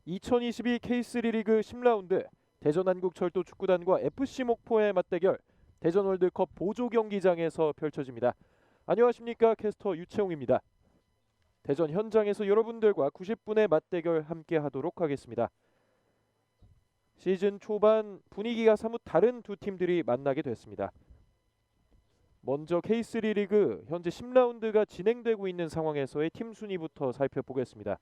2022 K3 리그 10라운드 대전한국철도 축구단과 FC 목포의 맞대결 대전 월드컵 보조 경기장에서 펼쳐집니다. 안녕하십니까, 캐스터 유채웅입니다. 대전 현장에서 여러분들과 90분의 맞대결 함께 하도록 하겠습니다. 시즌 초반 분위기가 사뭇 다른 두 팀들이 만나게 됐습니다. 먼저 K3 리그 현재 10라운드가 진행되고 있는 상황에서의 팀 순위부터 살펴보겠습니다.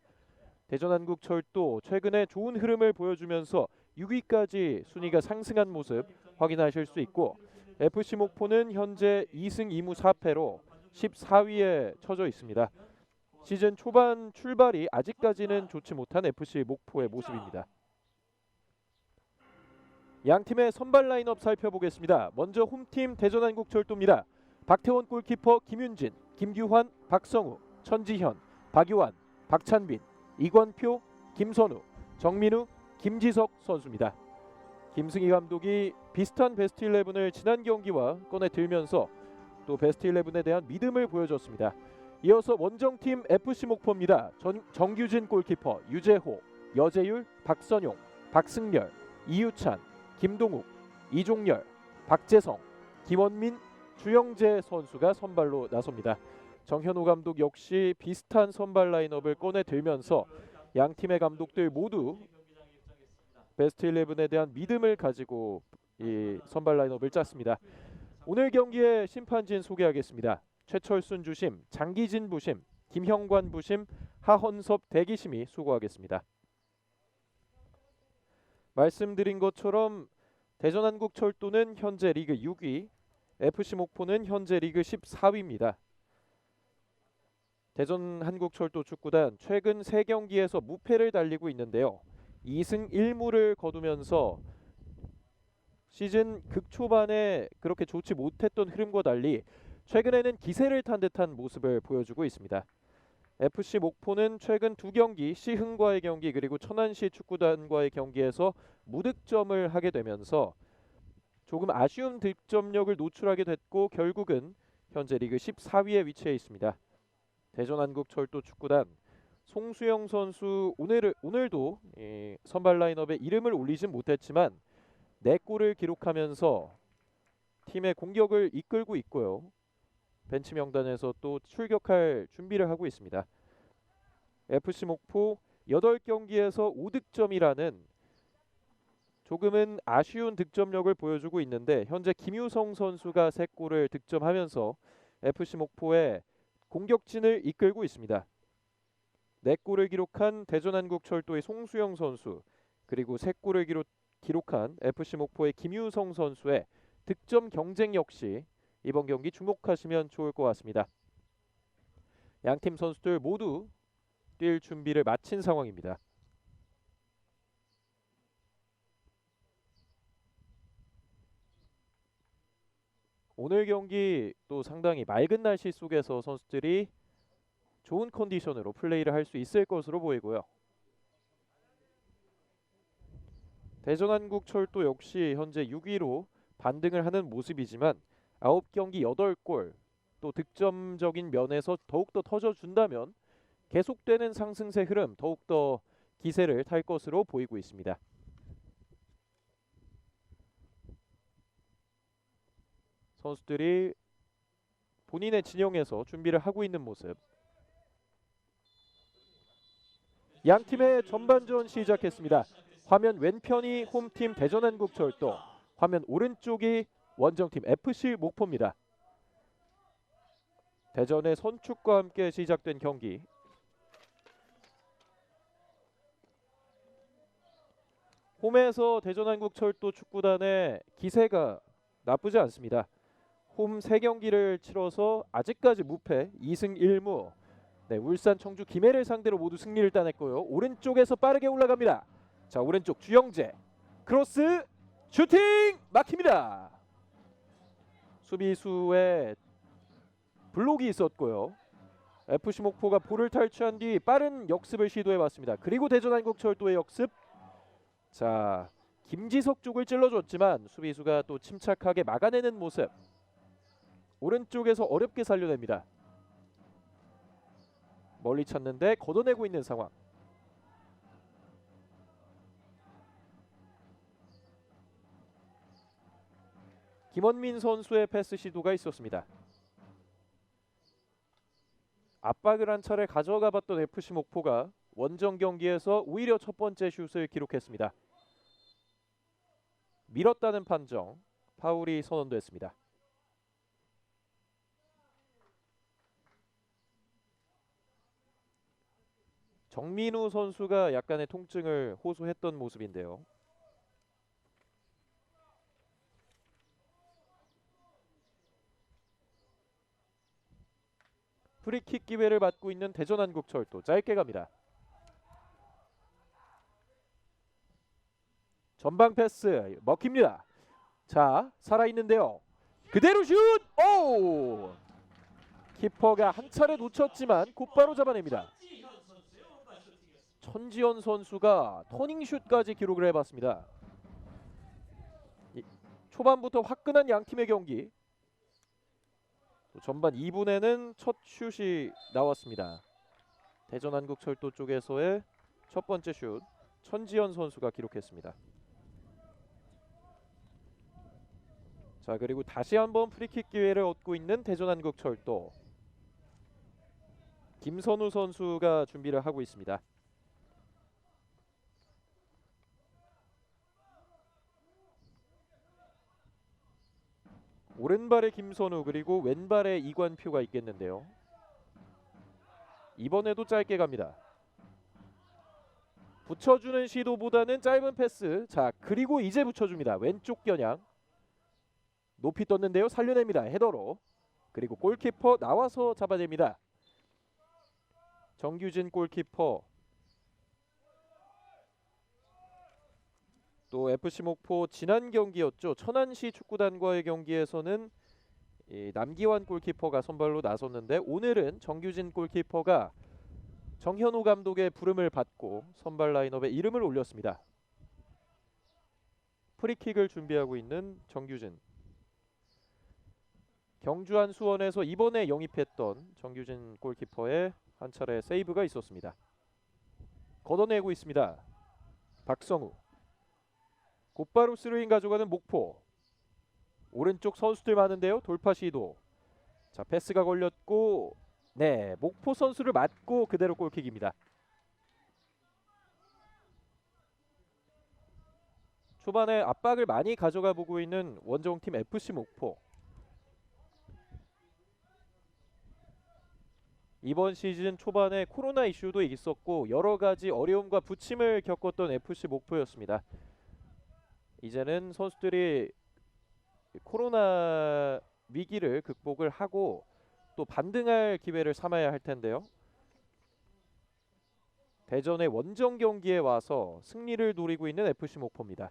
대전한국철도 최근에 좋은 흐름을 보여주면서 6위까지 순위가 상승한 모습 확인하실 수 있고, FC 목포는 현재 2승 2무 4패로 14위에 처져 있습니다. 시즌 초반 출발이 아직까지는 좋지 못한 FC 목포의 모습입니다. 양 팀의 선발 라인업 살펴보겠습니다. 먼저 홈팀 대전한국철도입니다. 박태원 골키퍼, 김윤진, 김규환, 박성우, 천지현, 박유환, 박찬빈, 이권표, 김선우, 정민우, 김지석 선수입니다. 김승희 감독이 비슷한 베스트 11을 지난 경기와 꺼내 들면서 또 베스트 11에 대한 믿음을 보여줬습니다. 이어서 원정팀 FC 목포입니다. 정규진 골키퍼, 유재호, 여재율, 박선용, 박승렬, 이유찬, 김동욱, 이종열, 박재성, 김원민, 주영재 선수가 선발로 나섭니다. 정현호 감독 역시 비슷한 선발 라인업을 꺼내 들면서 양 팀의 감독들 모두 베스트 11에 대한 믿음을 가지고 이 선발 라인업을 짰습니다. 오늘 경기의 심판진 소개하겠습니다. 최철순 주심, 장기진 부심, 김형관 부심, 하헌섭 대기심이 수고하겠습니다. 말씀드린 것처럼 대전한국철도는 현재 리그 6위, FC 목포는 현재 리그 14위입니다. 대전한국철도 축구단 최근 3경기에서 무패를 달리고 있는데요. 2승 1무를 거두면서 시즌 극초반에 그렇게 좋지 못했던 흐름과 달리 최근에는 기세를 탄 듯한 모습을 보여주고 있습니다. FC 목포는 최근 2경기, 시흥과의 경기 그리고 천안시 축구단과의 경기에서 무득점을 하게 되면서 조금 아쉬운 득점력을 노출하게 됐고 결국은 현재 리그 14위에 위치해 있습니다. 대전한국철도 축구단 송수영 선수 오늘도 선발 라인업에 이름을 올리진 못했지만 4골을 기록하면서 팀의 공격을 이끌고 있고요. 벤치 명단에서 또 출격할 준비를 하고 있습니다. FC 목포 8경기에서 5득점이라는 조금은 아쉬운 득점력을 보여주고 있는데 현재 김유성 선수가 3골을 득점하면서 FC 목포의 공격진을 이끌고 있습니다. 4골을 기록한 대전한국철도의 송수영 선수 그리고 3골을 기록한 FC 목포의 김유성 선수의 득점 경쟁 역시 이번 경기 주목하시면 좋을 것 같습니다. 양팀 선수들 모두 뛸 준비를 마친 상황입니다. 오늘 경기 또 상당히 맑은 날씨 속에서 선수들이 좋은 컨디션으로 플레이를 할 수 있을 것으로 보이고요. 대전한국철도 역시 현재 6위로 반등을 하는 모습이지만 9경기 8골 또 득점적인 면에서 더욱더 터져준다면 계속되는 상승세 흐름 더욱더 기세를 탈 것으로 보이고 있습니다. 선수들이 본인의 진영에서 준비를 하고 있는 모습. 양팀의 전반전 시작했습니다. 화면 왼편이 홈팀 대전한국철도, 화면 오른쪽이 원정팀 FC 목포입니다. 대전의 선축과 함께 시작된 경기. 홈에서 대전한국철도 축구단의 기세가 나쁘지 않습니다. 홈 3경기를 치러서 아직까지 무패 2승 1무. 네, 울산, 청주, 김해를 상대로 모두 승리를 따냈고요. 오른쪽에서 빠르게 올라갑니다. 자, 오른쪽 주영재 크로스 슈팅 막힙니다. 수비수의 블록이 있었고요. FC 목포가 볼을 탈취한 뒤 빠른 역습을 시도해봤습니다. 그리고 대전한국철도의 역습. 자, 김지석 쪽을 찔러줬지만 수비수가 또 침착하게 막아내는 모습. 오른쪽에서 어렵게 살려냅니다. 멀리 찼는데 걷어내고 있는 상황. 김원민 선수의 패스 시도가 있었습니다. 압박을 한 차례 가져가 봤던 FC 목포가 원정 경기에서 오히려 첫 번째 슛을 기록했습니다. 밀었다는 판정, 파울이 선언됐습니다. 정민우 선수가 약간의 통증을 호소했던 모습인데요. 프리킥 기회를 맞고 있는 대전한국철도 짧게 갑니다. 전방 패스 먹힙니다. 자, 살아있는데요. 그대로 슛! 오! 키퍼가 한 차례 놓쳤지만 곧바로 잡아냅니다. 천지현 선수가 터닝슛까지 기록을 해봤습니다. 초반부터 화끈한 양팀의 경기. 전반 2분에는 첫 슛이 나왔습니다. 대전한국철도 쪽에서의 첫 번째 슛, 천지현 선수가 기록했습니다. 자, 그리고 다시 한번 프리킥 기회를 얻고 있는 대전한국철도. 김선우 선수가 준비를 하고 있습니다. 오른발에 김선우 그리고 왼발에 이관표가 있겠는데요. 이번에도 짧게 갑니다. 붙여주는 시도보다는 짧은 패스. 자, 그리고 이제 붙여줍니다. 왼쪽 겨냥. 높이 떴는데요. 살려냅니다. 헤더로. 그리고 골키퍼 나와서 잡아냅니다. 정규진 골키퍼. 또 FC 목포 지난 경기였죠. 천안시 축구단과의 경기에서는 남기환 골키퍼가 선발로 나섰는데 오늘은 정규진 골키퍼가 정현우 감독의 부름을 받고 선발 라인업에 이름을 올렸습니다. 프리킥을 준비하고 있는 정규진. 경주한 수원에서 이번에 영입했던 정규진 골키퍼의 한 차례 세이브가 있었습니다. 걷어내고 있습니다. 박성우. 곧바로 스루인 가져가는 목포. 오른쪽 선수들 많은데요. 돌파 시도. 자, 패스가 걸렸고 네, 목포 선수를 맞고 그대로 골킥입니다. 초반에 압박을 많이 가져가 보고 있는 원정팀 FC 목포. 이번 시즌 초반에 코로나 이슈도 있었고 여러 가지 어려움과 부침을 겪었던 FC 목포였습니다. 이제는 선수들이 코로나 위기를 극복을 하고 또 반등할 기회를 삼아야 할 텐데요. 대전의 원정 경기에 와서 승리를 노리고 있는 FC 목포입니다.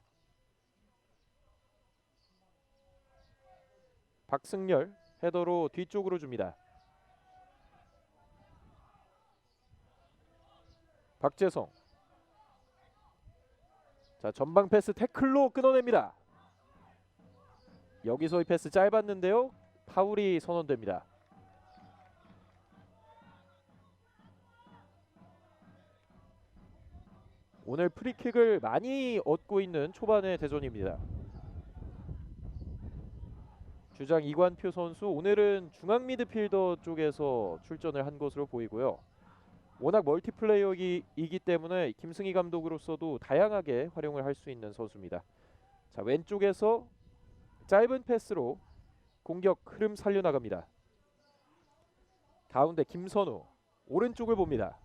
박승열 헤더로 뒤쪽으로 줍니다. 박재성. 자, 전방 패스 태클로 끊어냅니다. 여기서의 패스 짧았는데요. 파울이 선언됩니다. 오늘 프리킥을 많이 얻고 있는 초반의 대전입니다. 주장 이관표 선수 오늘은 중앙 미드필더 쪽에서 출전을 한 것으로 보이고요. 워낙 멀티플레이어이기 때문에 김승희 감독으로서도 다양하게 활용을 할 수 있는 선수입니다. 자, 왼쪽에서 짧은 패스로 공격 흐름 살려나갑니다. 가운데 김선우. 오른쪽을 봅니다.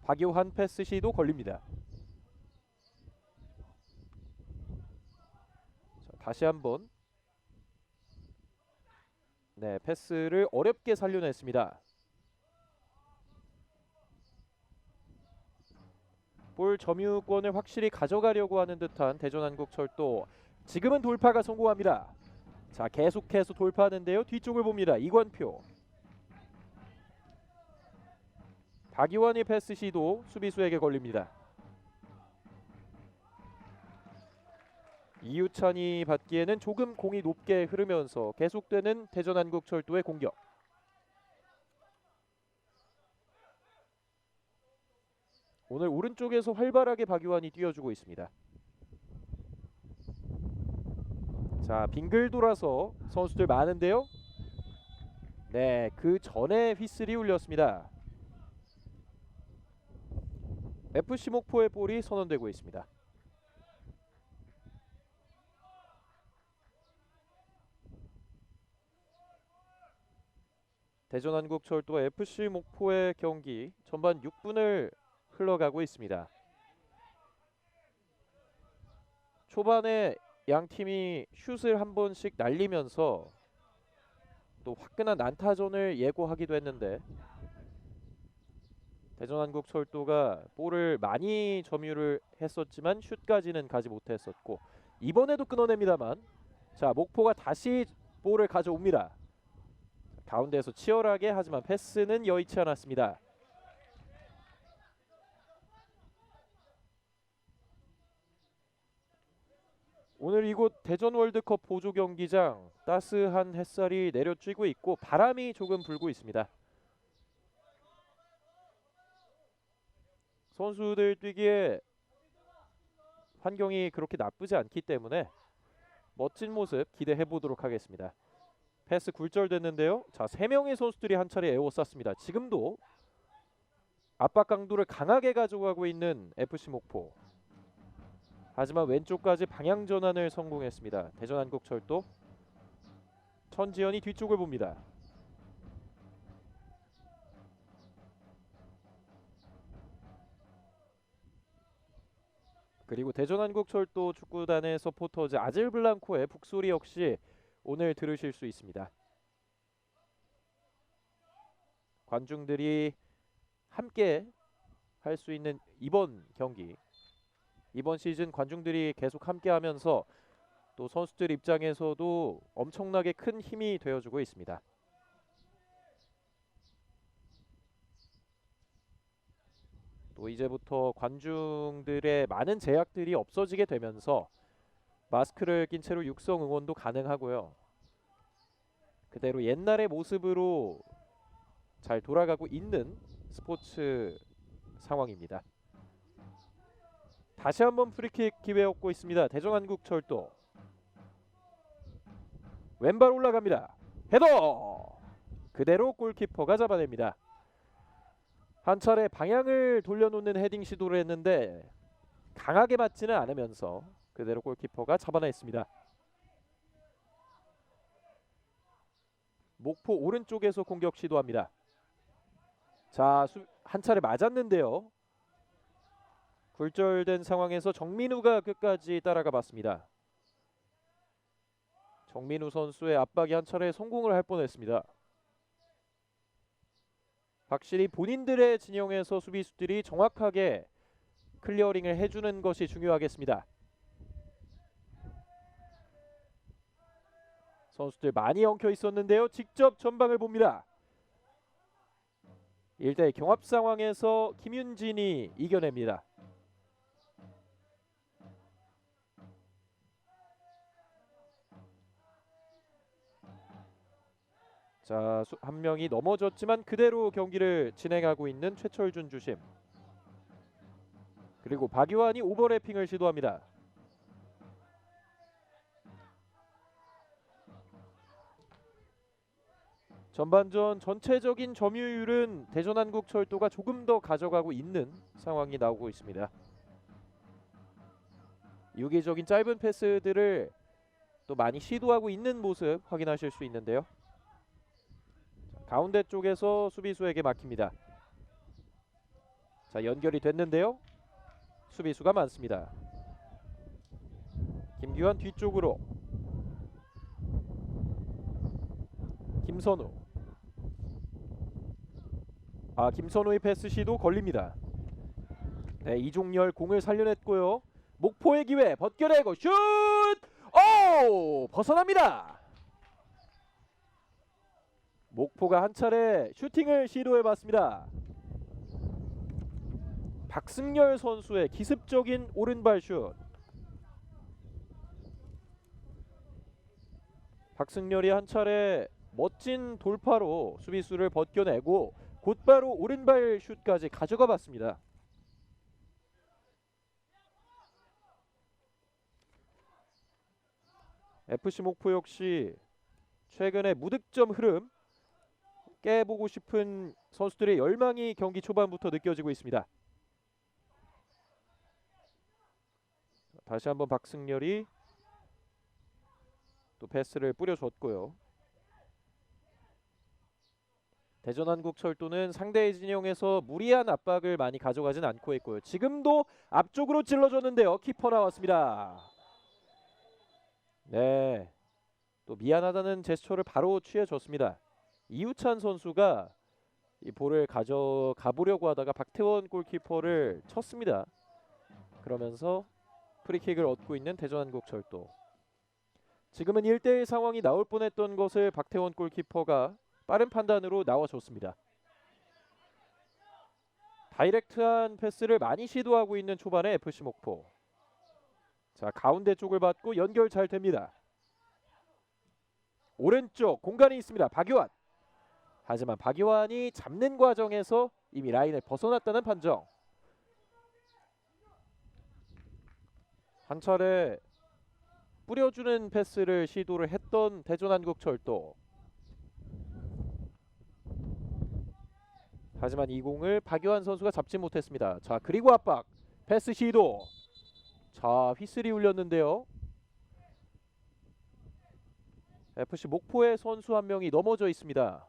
박요한 패스 시도 걸립니다. 자, 다시 한번 네, 패스를 어렵게 살려냈습니다. 볼 점유권을 확실히 가져가려고 하는 듯한 대전한국철도. 지금은 돌파가 성공합니다. 자, 계속해서 돌파하는데요. 뒤쪽을 봅니다. 이관표. 박이환의 패스 시도 수비수에게 걸립니다. 이유찬이 받기에는 조금 공이 높게 흐르면서 계속되는 대전한국철도의 공격. 오늘 오른쪽에서 활발하게 박유환이 뛰어주고 있습니다. 자, 빙글 돌아서 선수들 많은데요. 네, 그 전에 휘슬이 울렸습니다. FC 목포의 볼이 선언되고 있습니다. 대전한국철도 FC 목포의 경기 전반 6분을 흘러가고 있습니다. 초반에 양 팀이 슛을 한 번씩 날리면서 또 화끈한 난타전을 예고하기도 했는데 대전한국철도가 볼을 많이 점유를 했었지만 슛까지는 가지 못했었고 이번에도 끊어냅니다만 자, 목포가 다시 볼을 가져옵니다. 가운데에서 치열하게 하지만 패스는 여의치 않았습니다. 오늘 이곳 대전 월드컵 보조 경기장 따스한 햇살이 내려쬐고 있고 바람이 조금 불고 있습니다. 선수들 뛰기에 환경이 그렇게 나쁘지 않기 때문에 멋진 모습 기대해 보도록 하겠습니다. 패스 굴절됐는데요. 자, 3명의 선수들이 한 차례 에워쌌습니다. 지금도 압박 강도를 강하게 가져가고 있는 FC 목포. 하지만 왼쪽까지 방향 전환을 성공했습니다. 대전한국철도. 천지현이 뒤쪽을 봅니다. 그리고 대전한국철도 축구단의 서포터즈 아즐블랑코의 북소리 역시 오늘 들으실 수 있습니다. 관중들이 함께 할 수 있는 이번 경기, 이번 시즌 관중들이 계속 함께 하면서 또 선수들 입장에서도 엄청나게 큰 힘이 되어주고 있습니다. 또 이제부터 관중들의 많은 제약들이 없어지게 되면서 마스크를 낀 채로 육성 응원도 가능하고요. 그대로 옛날의 모습으로 잘 돌아가고 있는 스포츠 상황입니다. 다시 한번 프리킥 기회 얻고 있습니다. 대전한국철도. 왼발 올라갑니다. 헤더! 그대로 골키퍼가 잡아냅니다. 한 차례 방향을 돌려놓는 헤딩 시도를 했는데 강하게 맞지는 않으면서 그대로 골키퍼가 잡아냈습니다. 목포 오른쪽에서 공격 시도합니다. 자, 한 차례 맞았는데요. 굴절된 상황에서 정민우가 끝까지 따라가 봤습니다. 정민우 선수의 압박이 한 차례 성공을 할 뻔했습니다. 확실히 본인들의 진영에서 수비수들이 정확하게 클리어링을 해주는 것이 중요하겠습니다. 선수들 많이 엉켜 있었는데요. 직접 전방을 봅니다. 1대 경합 상황에서 김윤진이 이겨냅니다. 자, 한 명이 넘어졌지만 그대로 경기를 진행하고 있는 최철준 주심. 그리고 박유한이 오버래핑을 시도합니다. 전반전 전체적인 점유율은 대전한국철도가 조금 더 가져가고 있는 상황이 나오고 있습니다. 유기적인 짧은 패스들을 또 많이 시도하고 있는 모습 확인하실 수 있는데요. 가운데 쪽에서 수비수에게 막힙니다. 자, 연결이 됐는데요. 수비수가 많습니다. 김규환 뒤쪽으로. 김선우. 김선우의 패스 시도 걸립니다. 네, 이종열 공을 살려냈고요. 목포의 기회 벗겨내고 슛! 오! 벗어납니다. 목포가 한 차례 슈팅을 시도해봤습니다. 박승열 선수의 기습적인 오른발 슛. 박승열이 한 차례 멋진 돌파로 수비수를 벗겨내고 곧바로 오른발 슛까지 가져가 봤습니다. FC 목포 역시 최근에 무득점 흐름 깨보고 싶은 선수들의 열망이 경기 초반부터 느껴지고 있습니다. 다시 한번 박승열이 또 패스를 뿌려줬고요. 대전한국철도는 상대의 진영에서 무리한 압박을 많이 가져가진 않고 있고요. 지금도 앞쪽으로 찔러줬는데요. 키퍼 나왔습니다. 네, 또 미안하다는 제스처를 바로 취해줬습니다. 이우찬 선수가 이 볼을 가져가 보려고 하다가 박태원 골키퍼를 쳤습니다. 그러면서 프리킥을 얻고 있는 대전한국철도. 지금은 1대1 상황이 나올 뻔했던 것을 박태원 골키퍼가 빠른 판단으로 나와줬습니다. 다이렉트한 패스를 많이 시도하고 있는 초반의 FC 목포. 자, 가운데 쪽을 받고 연결 잘 됩니다. 오른쪽 공간이 있습니다. 박유환. 하지만 박유환이 잡는 과정에서 이미 라인을 벗어났다는 판정. 한 차례 뿌려주는 패스를 시도를 했던 대전한국철도. 하지만 이 공을 박유환 선수가 잡지 못했습니다. 자, 그리고 압박. 패스 시도. 자, 휘슬이 울렸는데요. FC 목포의 선수 한 명이 넘어져 있습니다.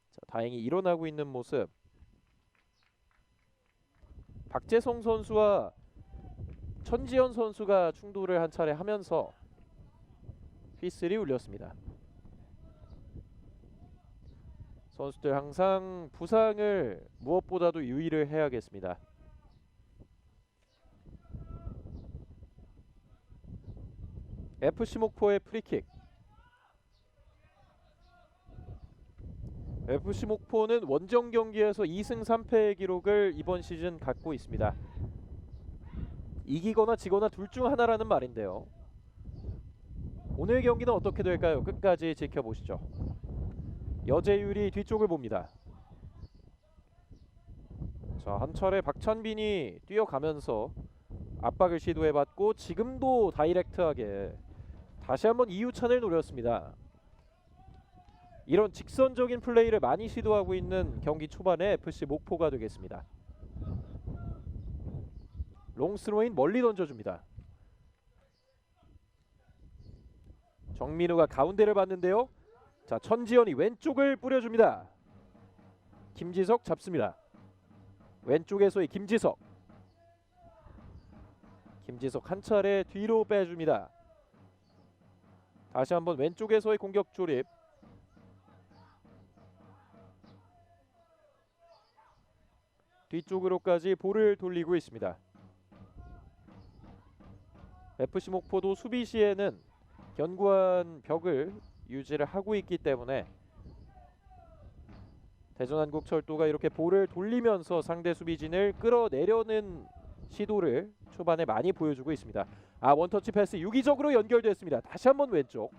자, 다행히 일어나고 있는 모습. 박재성 선수와 천지현 선수가 충돌을 한 차례 하면서 휘슬이 울렸습니다. 선수들 항상 부상을 무엇보다도 유의를 해야겠습니다. FC 목포의 프리킥. FC 목포는 원정 경기에서 2승 3패의 기록을 이번 시즌 갖고 있습니다. 이기거나 지거나 둘 중 하나라는 말인데요. 오늘 경기는 어떻게 될까요? 끝까지 지켜보시죠. 여재율이 뒤쪽을 봅니다. 자, 한 차례 박찬빈이 뛰어가면서 압박을 시도해봤고 지금도 다이렉트하게 다시 한번 이우찬을 노렸습니다. 이런 직선적인 플레이를 많이 시도하고 있는 경기 초반의 FC 목포가 되겠습니다. 롱스로인 멀리 던져줍니다. 정민우가 가운데를 봤는데요. 자, 천지현이 왼쪽을 뿌려줍니다. 김지석 잡습니다. 왼쪽에서의 김지석. 김지석 한 차례 뒤로 빼줍니다. 다시 한번 왼쪽에서의 공격 조립. 뒤쪽으로까지 볼을 돌리고 있습니다. FC 목포도 수비 시에는 견고한 벽을 유지를 하고 있기 때문에 대전한국철도가 이렇게 볼을 돌리면서 상대 수비진을 끌어내려는 시도를 초반에 많이 보여주고 있습니다. 아, 원터치 패스 유기적으로 연결됐습니다. 다시 한번 왼쪽.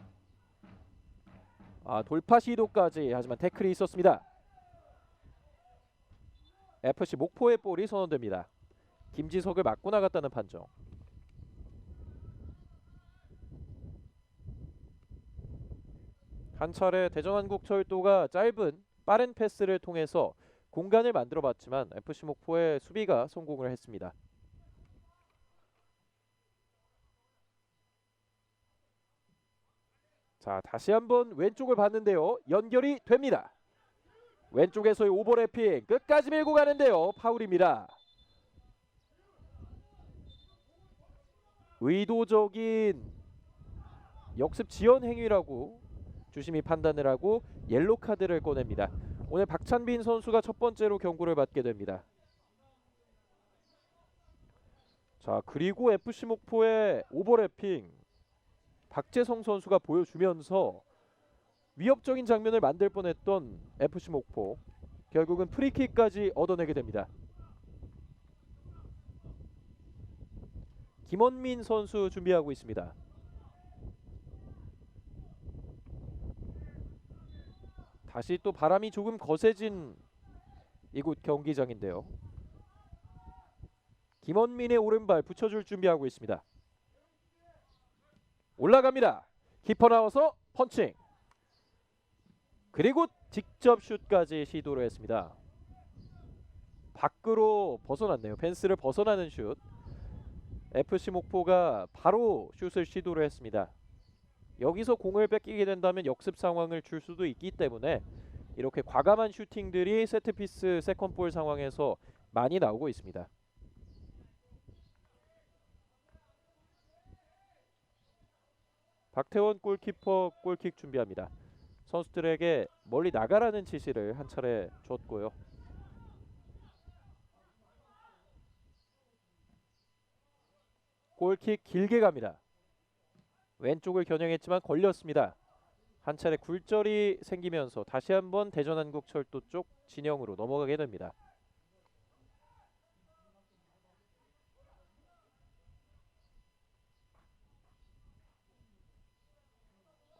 아, 돌파 시도까지. 하지만 태클이 있었습니다. FC 목포의 볼이 선언됩니다. 김지석을 맞고 나갔다는 판정. 한 차례 대전한국철도가 짧은 빠른 패스를 통해서 공간을 만들어봤지만 FC 목포의 수비가 성공을 했습니다. 자, 다시 한번 왼쪽을 봤는데요. 연결이 됩니다. 왼쪽에서의 오버래핑 끝까지 밀고 가는데요. 파울입니다. 의도적인 역습 지연 행위라고 주심이 판단을 하고 옐로 카드를 꺼냅니다. 오늘 박찬빈 선수가 첫 번째로 경고를 받게 됩니다. 자, 그리고 FC 목포의 오버래핑 박재성 선수가 보여주면서 위협적인 장면을 만들 뻔했던 FC 목포, 결국은 프리킥까지 얻어내게 됩니다. 김원민 선수 준비하고 있습니다. 다시 또 바람이 조금 거세진 이곳 경기장인데요. 김원민의 오른발 붙여줄 준비하고 있습니다. 올라갑니다. 키퍼 나와서 펀칭. 그리고 직접 슛까지 시도를 했습니다. 밖으로 벗어났네요. 펜스를 벗어나는 슛. FC 목포가 바로 슛을 시도를 했습니다. 여기서 공을 뺏기게 된다면 역습 상황을 줄 수도 있기 때문에 이렇게 과감한 슈팅들이 세트피스 세컨볼 상황에서 많이 나오고 있습니다. 박태원 골키퍼 골킥 준비합니다. 선수들에게 멀리 나가라는 지시를 한 차례 줬고요. 골킥 길게 갑니다. 왼쪽을 겨냥했지만 걸렸습니다. 한 차례 굴절이 생기면서 다시 한번 대전한국철도 쪽 진영으로 넘어가게 됩니다.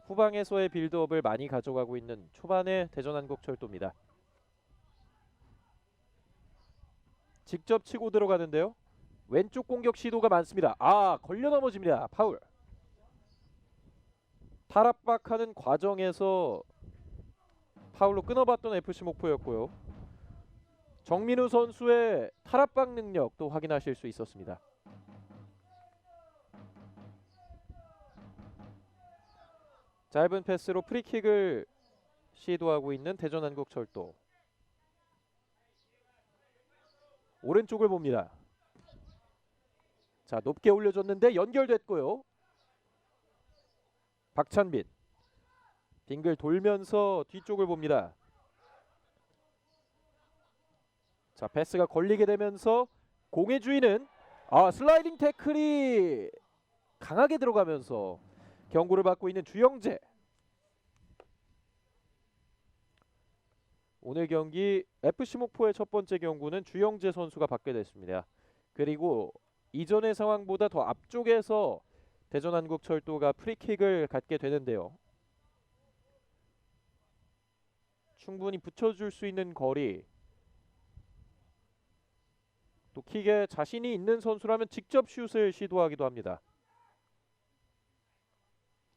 후방에서의 빌드업을 많이 가져가고 있는 초반의 대전한국철도입니다. 직접 치고 들어가는데요. 왼쪽 공격 시도가 많습니다. 걸려 넘어집니다. 파울. 탈압박하는 과정에서 파울로 끊어봤던 FC 목포였고요. 정민우 선수의 탈압박 능력도 확인하실 수 있었습니다. 짧은 패스로 프리킥을 시도하고 있는 대전한국철도. 오른쪽을 봅니다. 자, 높게 올려줬는데 연결됐고요. 박찬빈 빙글 돌면서 뒤쪽을 봅니다. 자, 패스가 걸리게 되면서 공의 주인은 슬라이딩 태클이 강하게 들어가면서 경고를 받고 있는 주영재. 오늘 경기 FC 목포의 첫 번째 경고는 주영재 선수가 받게 됐습니다. 그리고 이전의 상황보다 더 앞쪽에서 대전한국철도가 프리킥을 갖게 되는데요. 충분히 붙여줄 수 있는 거리, 또 킥에 자신이 있는 선수라면 직접 슛을 시도하기도 합니다.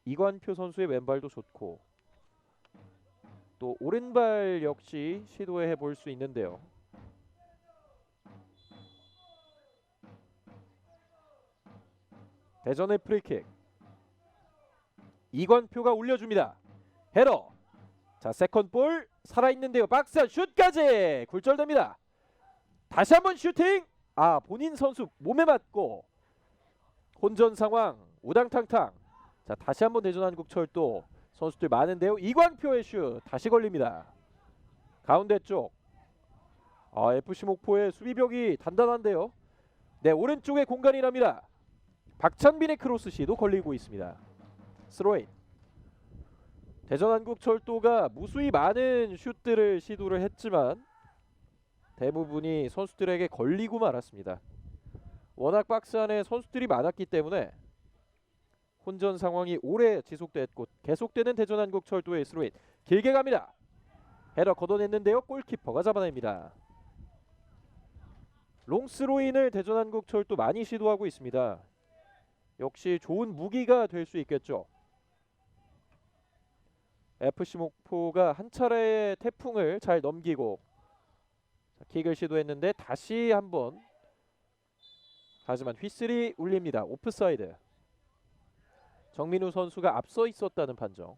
이관표 선수의 왼발도 좋고 또 오른발 역시 시도해 볼 수 있는데요. 대전의 프리킥. 이관표가 올려줍니다. 헤더. 자, 세컨볼 살아있는데요. 박스 안 슛까지 굴절됩니다. 다시 한번 슈팅. 본인 선수 몸에 맞고 혼전 상황 우당탕탕. 자, 다시 한번 대전한국철도 선수들 많은데요. 이광표의 슛 다시 걸립니다. 가운데 쪽. FC 목포의 수비벽이 단단한데요. 네, 오른쪽에 공간이 납니다. 박찬빈의 크로스 시도 걸리고 있습니다. 스로인. 대전한국철도가 무수히 많은 슛들을 시도를 했지만 대부분이 선수들에게 걸리고 말았습니다. 워낙 박스 안에 선수들이 많았기 때문에 혼전 상황이 오래 지속됐고 계속되는 대전한국철도의 스로인. 길게 갑니다. 헤더 걷어냈는데요. 골키퍼가 잡아냅니다. 롱스로인을 대전한국철도 많이 시도하고 있습니다. 역시 좋은 무기가 될 수 있겠죠. FC 목포가 한 차례의 태풍을 잘 넘기고 킥을 시도했는데 다시 한번, 하지만 휘슬이 울립니다. 오프사이드. 정민우 선수가 앞서 있었다는 판정.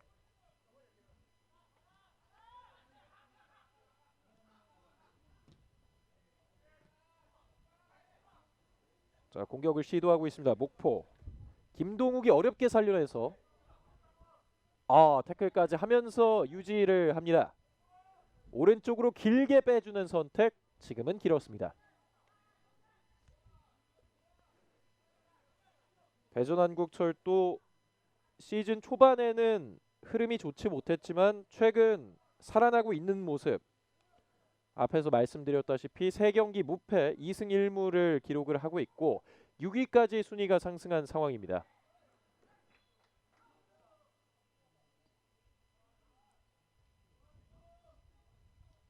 자, 공격을 시도하고 있습니다. 목포. 김동욱이 어렵게 살려내서 태클까지 하면서 유지를 합니다. 오른쪽으로 길게 빼주는 선택. 지금은 길었습니다. 대전한국철도 시즌 초반에는 흐름이 좋지 못했지만 최근 살아나고 있는 모습. 앞에서 말씀드렸다시피 3경기 무패 2승 1무를 기록을 하고 있고 6위까지 순위가 상승한 상황입니다.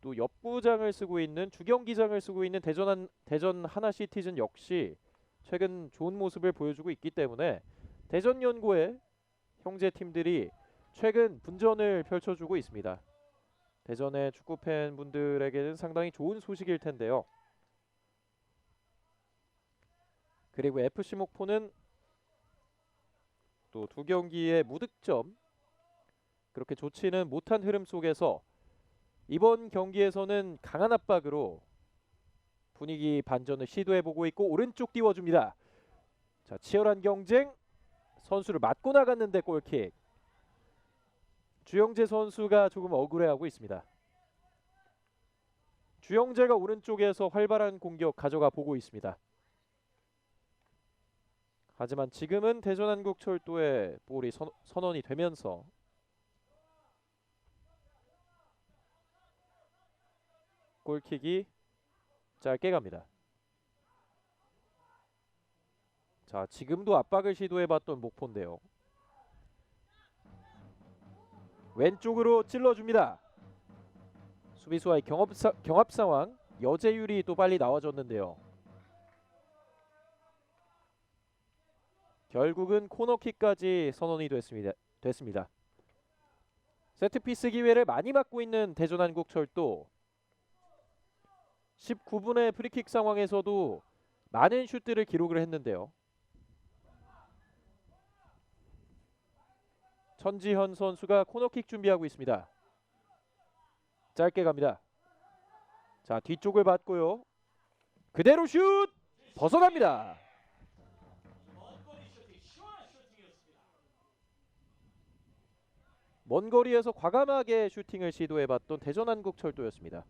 또 옆부장을 쓰고 있는, 주경기장을 쓰고 있는 대전 하나시티즌 역시 최근 좋은 모습을 보여주고 있기 때문에 대전 연고에 형제 팀들이 최근 분전을 펼쳐주고 있습니다. 대전의 축구 팬분들에게는 상당히 좋은 소식일 텐데요. 그리고 FC 목포는 또 두 경기의 무득점, 그렇게 좋지는 못한 흐름 속에서 이번 경기에서는 강한 압박으로 분위기 반전을 시도해보고 있고, 오른쪽 띄워줍니다. 자, 치열한 경쟁, 선수를 맞고 나갔는데 골킥. 주영재 선수가 조금 억울해하고 있습니다. 주영재가 오른쪽에서 활발한 공격 가져가 보고 있습니다. 하지만 지금은 대전한국철도의 볼이 선언이 되면서 골킥이 짧게 갑니다. 자, 지금도 압박을 시도해봤던 목포인데요. 왼쪽으로 찔러줍니다. 수비수와의 경합 상황, 여재율이 또 빨리 나와줬는데요. 결국은 코너킥까지 선언이 됐습니다. 세트피스 기회를 많이 맞고 있는 대전한국철도 19분의 프리킥 상황에서도 많은 슛들을 기록을 했는데요. 천지현 선수가 코너킥 준비하고 있습니다. 짧게 갑니다. 자, 뒤쪽을 받고요. 그대로 슛! 벗어납니다. 먼 거리에서 과감하게 슈팅을 시도해봤던 대전한국철도였습니다.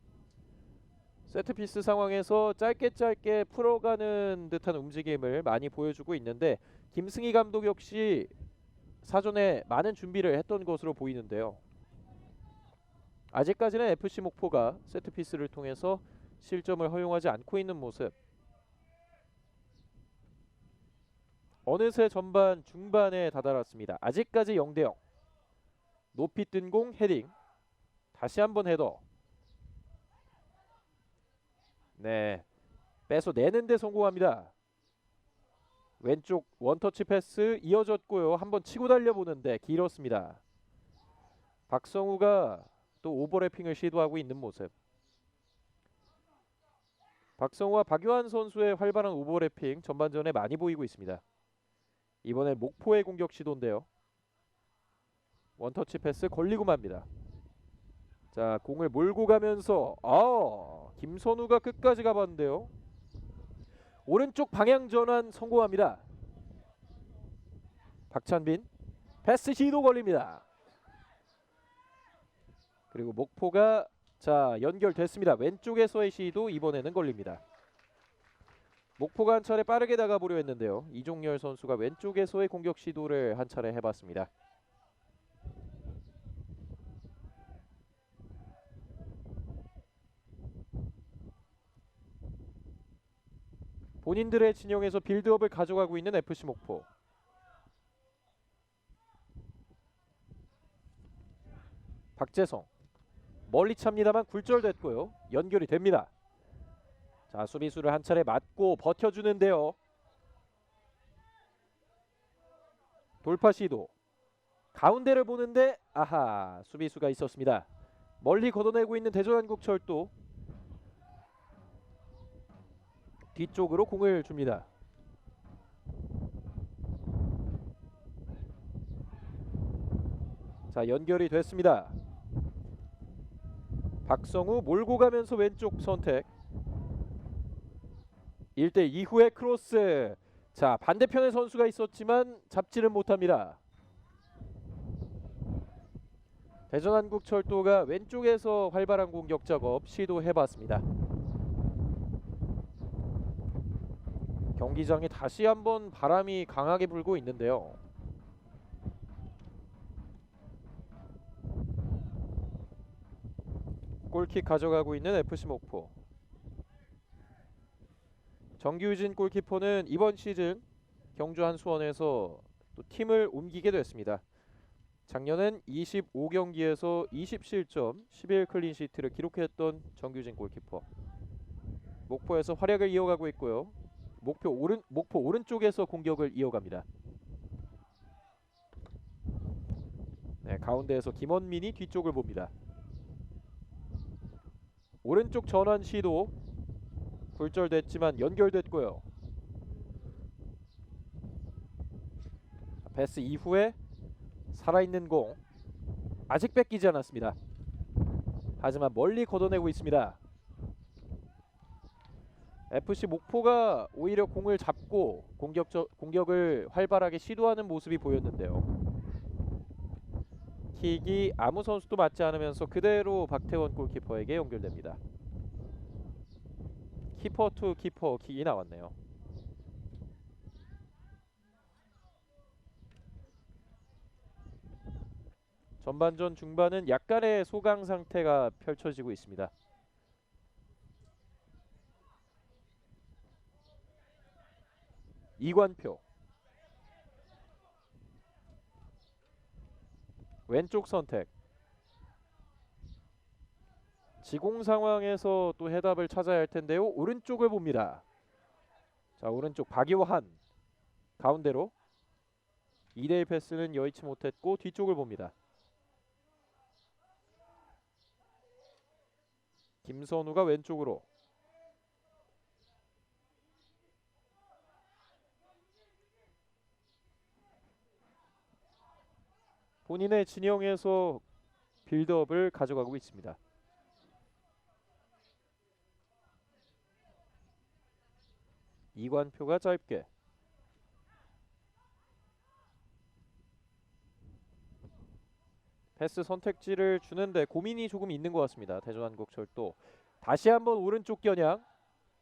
세트피스 상황에서 짧게 풀어가는 듯한 움직임을 많이 보여주고 있는데, 김승희 감독 역시 사전에 많은 준비를 했던 것으로 보이는데요. 아직까지는 FC 목포가 세트피스를 통해서 실점을 허용하지 않고 있는 모습. 어느새 전반 중반에 다다랐습니다. 아직까지 0대0. 높이 뜬 공 헤딩. 다시 한번 헤더. 네, 뺏어내는데 성공합니다. 왼쪽 원터치 패스 이어졌고요. 한번 치고 달려보는데 길었습니다. 박성우가 또 오버래핑을 시도하고 있는 모습. 박성우와 박유한 선수의 활발한 오버래핑 전반전에 많이 보이고 있습니다. 이번엔 목포의 공격 시도인데요. 원터치 패스 걸리고 맙니다. 자, 공을 몰고 가면서 김선우가 끝까지 가봤는데요. 오른쪽 방향 전환 성공합니다. 박찬빈 패스 시도 걸립니다. 그리고 목포가 연결됐습니다. 왼쪽에서의 시도 이번에는 걸립니다. 목포가 한 차례 빠르게 나가보려 했는데요. 이종열 선수가 왼쪽에서의 공격 시도를 한 차례 해봤습니다. 본인들의 진영에서 빌드업을 가져가고 있는 FC 목포. 박재성 멀리 찹니다만 굴절됐고요. 연결이 됩니다. 자, 수비수를 한 차례 맞고 버텨주는데요. 돌파 시도. 가운데를 보는데 수비수가 있었습니다. 멀리 걷어내고 있는 대전한국철도. 뒤쪽으로 공을 줍니다. 자, 연결이 됐습니다. 박성우 몰고 가면서 왼쪽 선택. 1대 이후의 크로스. 자, 반대편에 선수가 있었지만 잡지는 못합니다. 대전한국철도가 왼쪽에서 활발한 공격 작업 시도해봤습니다. 경기장에 다시 한번 바람이 강하게 불고 있는데요. 골킥 가져가고 있는 FC 목포. 정규진 골키퍼는 이번 시즌 경주 한수원에서 또 팀을 옮기게 됐습니다. 작년엔 25경기에서 20실점 11클린시트를 기록했던 정규진 골키퍼. 목포에서 활약을 이어가고 있고요. 목포 오른쪽에서 공격을 이어갑니다. 가운데에서 김원민이 뒤쪽을 봅니다. 오른쪽 전환 시도 굴절됐지만 연결됐고요. 패스 이후에 살아있는 공 아직 뺏기지 않았습니다. 하지만 멀리 걷어내고 있습니다. FC 목포가 오히려 공을 잡고 공격을 활발하게 시도하는 모습이 보였는데요. 킥이 아무 선수도 맞지 않으면서 그대로 박태원 골키퍼에게 연결됩니다. 키퍼 투 키퍼 킥이 나왔네요. 전반전 중반은 약간의 소강 상태가 펼쳐지고 있습니다. 이관표 왼쪽 선택. 지공 상황에서 또 해답을 찾아야 할 텐데요. 오른쪽을 봅니다. 자, 오른쪽 박요한 가운데로 2대1 패스는 여의치 못했고 뒤쪽을 봅니다. 김선우가 왼쪽으로. 본인의 진영에서 빌드업을 가져가고 있습니다. 이관표가 짧게. 패스 선택지를 주는데 고민이 조금 있는 것 같습니다. 대전한국철도. 다시 한번 오른쪽 겨냥.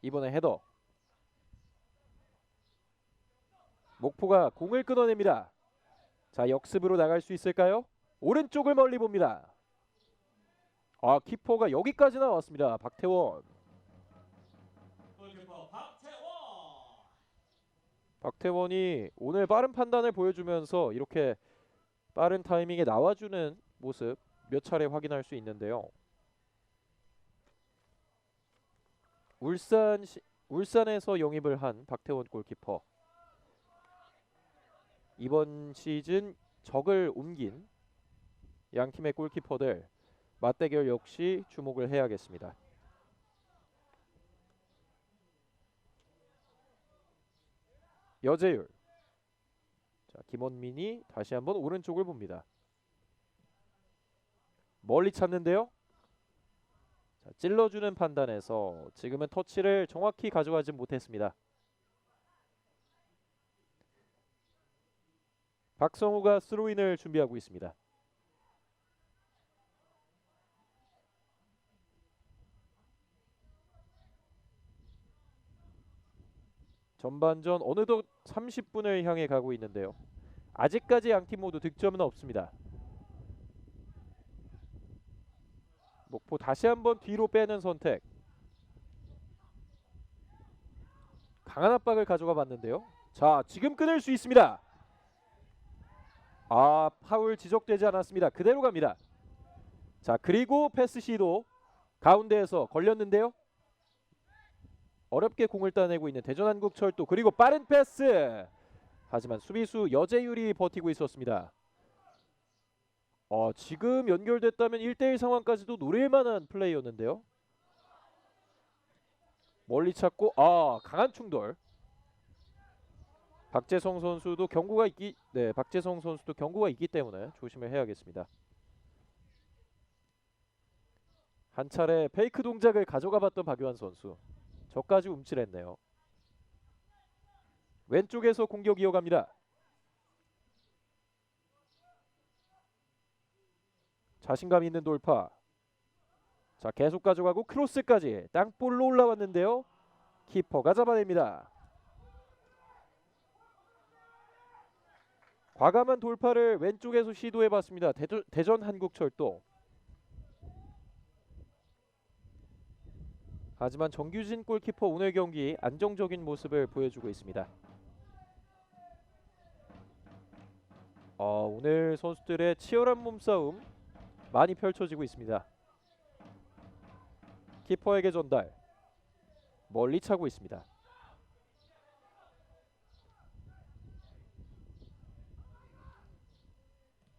이번에 헤더. 목포가 공을 끊어냅니다. 자, 역습으로 나갈 수 있을까요? 오른쪽을 멀리 봅니다. 아, 키퍼가 여기까지 나왔습니다. 박태원. 박태원이 오늘 빠른 판단을 보여주면서 이렇게 빠른 타이밍에 나와주는 모습 몇 차례 확인할 수 있는데요. 울산에서 영입을 한 박태원 골키퍼. 이번 시즌 적을 옮긴 양팀의 골키퍼들 맞대결 역시 주목을 해야겠습니다. 여재율. 자, 김원민이 다시 한번 오른쪽을 봅니다. 멀리 찾는데요. 자, 찔러주는 판단에서 지금은 터치를 정확히 가져가지 못했습니다. 박성우가 스로인을 준비하고 있습니다. 전반전 어느덧 30분을 향해 가고 있는데요. 아직까지 양팀 모두 득점은 없습니다. 목포 다시 한번 뒤로 빼는 선택. 강한 압박을 가져가 봤는데요. 자, 지금 끊을 수 있습니다. 아, 파울 지적되지 않았습니다. 그대로 갑니다. 자, 그리고 패스 시도 가운데에서 걸렸는데요. 어렵게 공을 따내고 있는 대전한국철도. 그리고 빠른 패스. 하지만 수비수 여재율이 버티고 있었습니다. 지금 연결됐다면 1대1 상황까지도 노릴만한 플레이였는데요. 멀리 찾고 강한 충돌. 박재성 선수도 경고가 있기 때문에 조심을 해야겠습니다. 한 차례 페이크 동작을 가져가 봤던 박요한 선수. 저까지 움찔했네요. 왼쪽에서 공격 이어갑니다. 자신감 있는 돌파. 자, 계속 가져가고 크로스까지 땅볼로 올라왔는데요. 키퍼가 잡아냅니다. 과감한 돌파를 왼쪽에서 시도해봤습니다. 대전 한국철도. 하지만 정규진 골키퍼 오늘 경기 안정적인 모습을 보여주고 있습니다. 오늘 선수들의 치열한 몸싸움 많이 펼쳐지고 있습니다. 키퍼에게 전달. 멀리 차고 있습니다.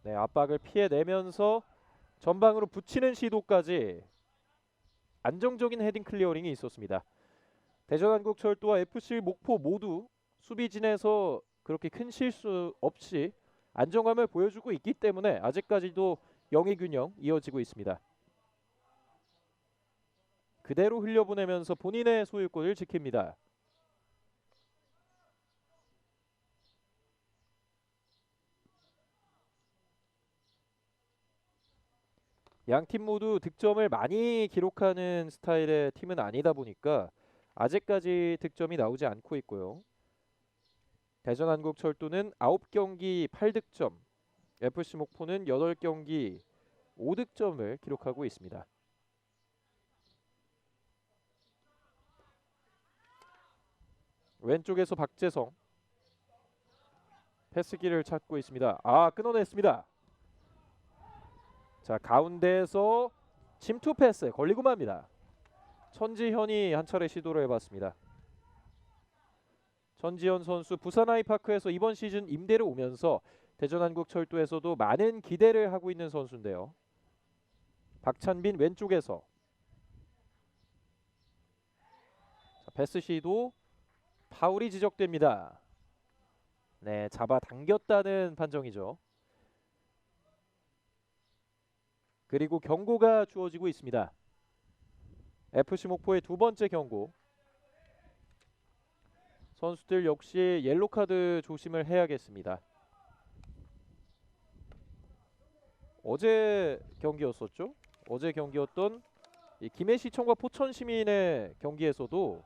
네, 압박을 피해내면서 전방으로 붙이는 시도까지 안정적인 헤딩 클리어링이 있었습니다. 대전한국철도와 FC 목포 모두 수비진에서 그렇게 큰 실수 없이 안정감을 보여주고 있기 때문에 아직까지도 영의 균형 이어지고 있습니다. 그대로 흘려보내면서 본인의 소유권을 지킵니다. 양팀 모두 득점을 많이 기록하는 스타일의 팀은 아니다 보니까 아직까지 득점이 나오지 않고 있고요. 대전한국철도는 9경기 8득점, FC 목포는 8경기 5득점을 기록하고 있습니다. 왼쪽에서 박재성 패스기를 찾고 있습니다. 끊어냈습니다. 자, 가운데에서 침투 패스 걸리고 맙니다. 천지현이 한 차례 시도를 해봤습니다. 천지현 선수 부산 아이파크에서 이번 시즌 임대를 오면서 대전한국철도에서도 많은 기대를 하고 있는 선수인데요. 박찬빈 왼쪽에서 자, 패스 시도 파울이 지적됩니다. 네, 잡아당겼다는 판정이죠. 그리고 경고가 주어지고 있습니다. FC 목포의 두 번째 경고. 선수들 역시 옐로카드 조심을 해야겠습니다. 어제 경기였었죠? 어제 경기였던 이 김해시청과 포천시민의 경기에서도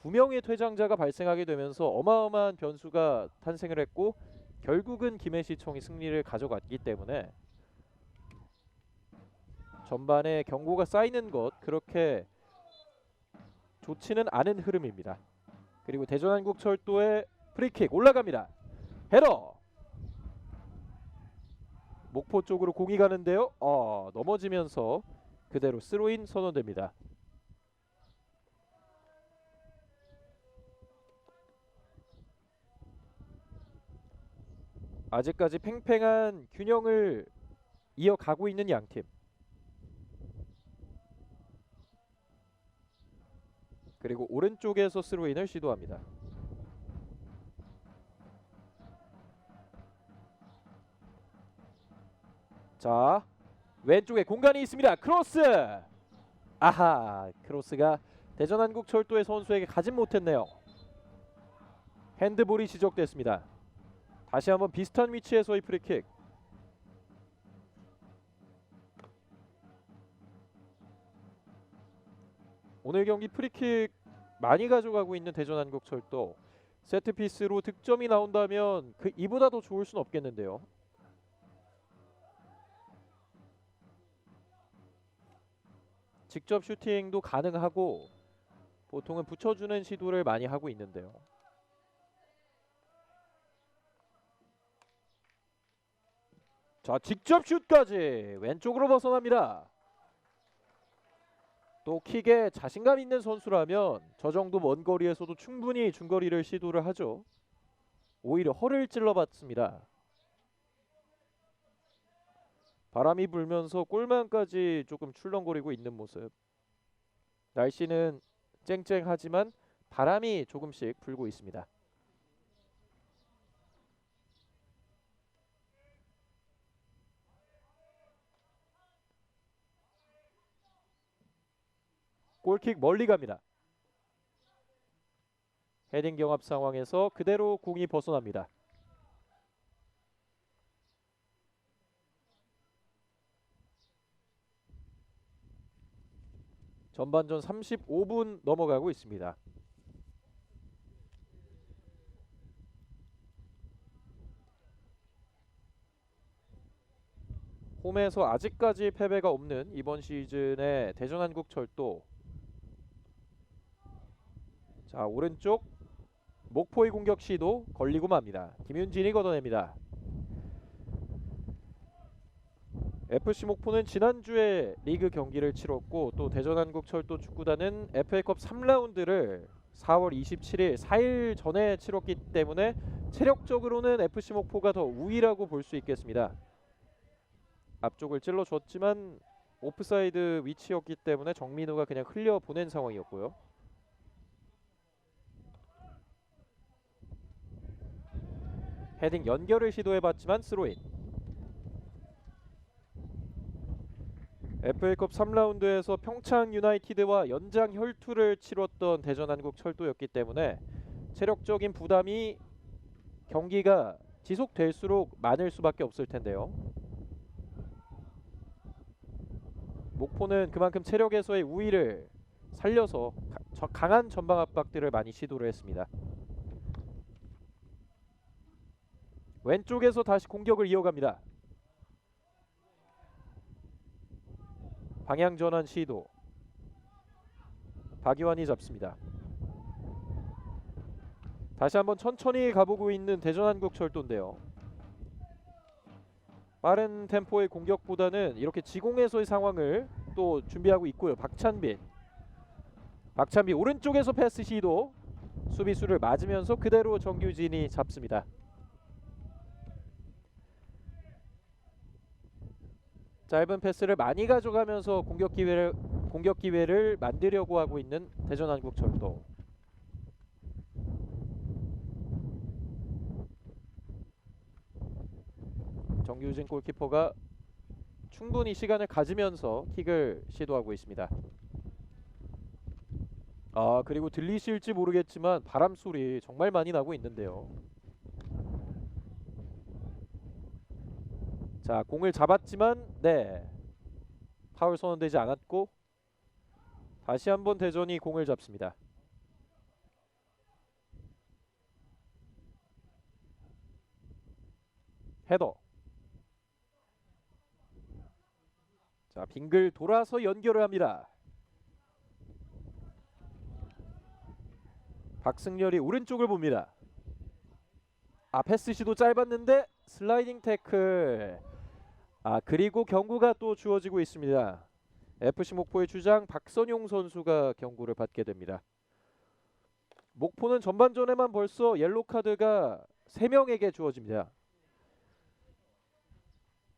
2명의 퇴장자가 발생하게 되면서 어마어마한 변수가 탄생을 했고 결국은 김해시청이 승리를 가져갔기 때문에 전반에 경고가 쌓이는 것 그렇게 좋지는 않은 흐름입니다. 그리고 대전한국철도의 프리킥 올라갑니다. 헤더! 목포 쪽으로 공이 가는데요. 넘어지면서 그대로 스로인 선언됩니다. 아직까지 팽팽한 균형을 이어가고 있는 양팀. 그리고 오른쪽에서 스로인을 시도합니다. 자, 왼쪽에 공간이 있습니다. 크로스! 크로스가 대전한국철도의 선수에게 가진 못했네요. 핸드볼이 지적됐습니다. 다시 한번 비슷한 위치에서의 프리킥. 오늘 경기 프리킥 많이 가져가고 있는 대전한국철도. 세트피스로 득점이 나온다면 이보다 더 좋을 수는 없겠는데요. 직접 슈팅도 가능하고 보통은 붙여주는 시도를 많이 하고 있는데요. 자, 직접 슛까지 왼쪽으로 벗어납니다. 또 킥에 자신감 있는 선수라면 저 정도 먼 거리에서도 충분히 중거리를 시도를 하죠. 오히려 허를 찔러봤습니다. 바람이 불면서 골망까지 조금 출렁거리고 있는 모습. 날씨는 쨍쨍하지만 바람이 조금씩 불고 있습니다. 골킥 멀리 갑니다. 헤딩 경합 상황에서 그대로 공이 벗어납니다. 전반전 35분 넘어가고 있습니다. 홈에서 아직까지 패배가 없는 이번 시즌의 대전한국철도. 자, 오른쪽 목포의 공격 시도 걸리고 맙니다. 김윤진이 걷어냅니다. FC 목포는 지난주에 리그 경기를 치렀고 또 대전한국철도 축구단은 FA컵 3라운드를 4월 27일 4일 전에 치렀기 때문에 체력적으로는 FC 목포가 더 우위라고 볼 수 있겠습니다. 앞쪽을 찔러줬지만 오프사이드 위치였기 때문에 정민우가 그냥 흘려보낸 상황이었고요. 헤딩 연결을 시도해봤지만 스로인. FA컵 3라운드에서 평창 유나이티드와 연장 혈투를 치렀던 대전한국철도였기 때문에 체력적인 부담이 경기가 지속될수록 많을 수밖에 없을 텐데요. 목포는 그만큼 체력에서의 우위를 살려서 강한 전방 압박들을 많이 시도를 했습니다. 왼쪽에서 다시 공격을 이어갑니다. 방향 전환 시도. 박유환이 잡습니다. 다시 한번 천천히 가보고 있는 대전한국철도인데요. 빠른 템포의 공격보다는 이렇게 지공에서의 상황을 또 준비하고 있고요. 박찬빈 오른쪽에서 패스 시도. 수비수를 맞으면서 그대로 정규진이 잡습니다. 짧은 패스를 많이 가져가면서 공격 기회를 만들려고 하고 있는 대전한국철도. 정규진 골키퍼가 충분히 시간을 가지면서 킥을 시도하고 있습니다. 그리고 들리실지 모르겠지만 바람 소리 정말 많이 나고 있는데요. 자, 공을 잡았지만 파울 선언되지 않았고 다시 한번 대전이 공을 잡습니다. 헤더. 자, 빙글 돌아서 연결을 합니다. 박승열이 오른쪽을 봅니다. 패스 시도 짧았는데 슬라이딩 태클. 그리고 경고가 또 주어지고 있습니다. FC 목포의 주장 박선용 선수가 경고를 받게 됩니다. 목포는 전반전에만 벌써 옐로 카드가 3명에게 주어집니다.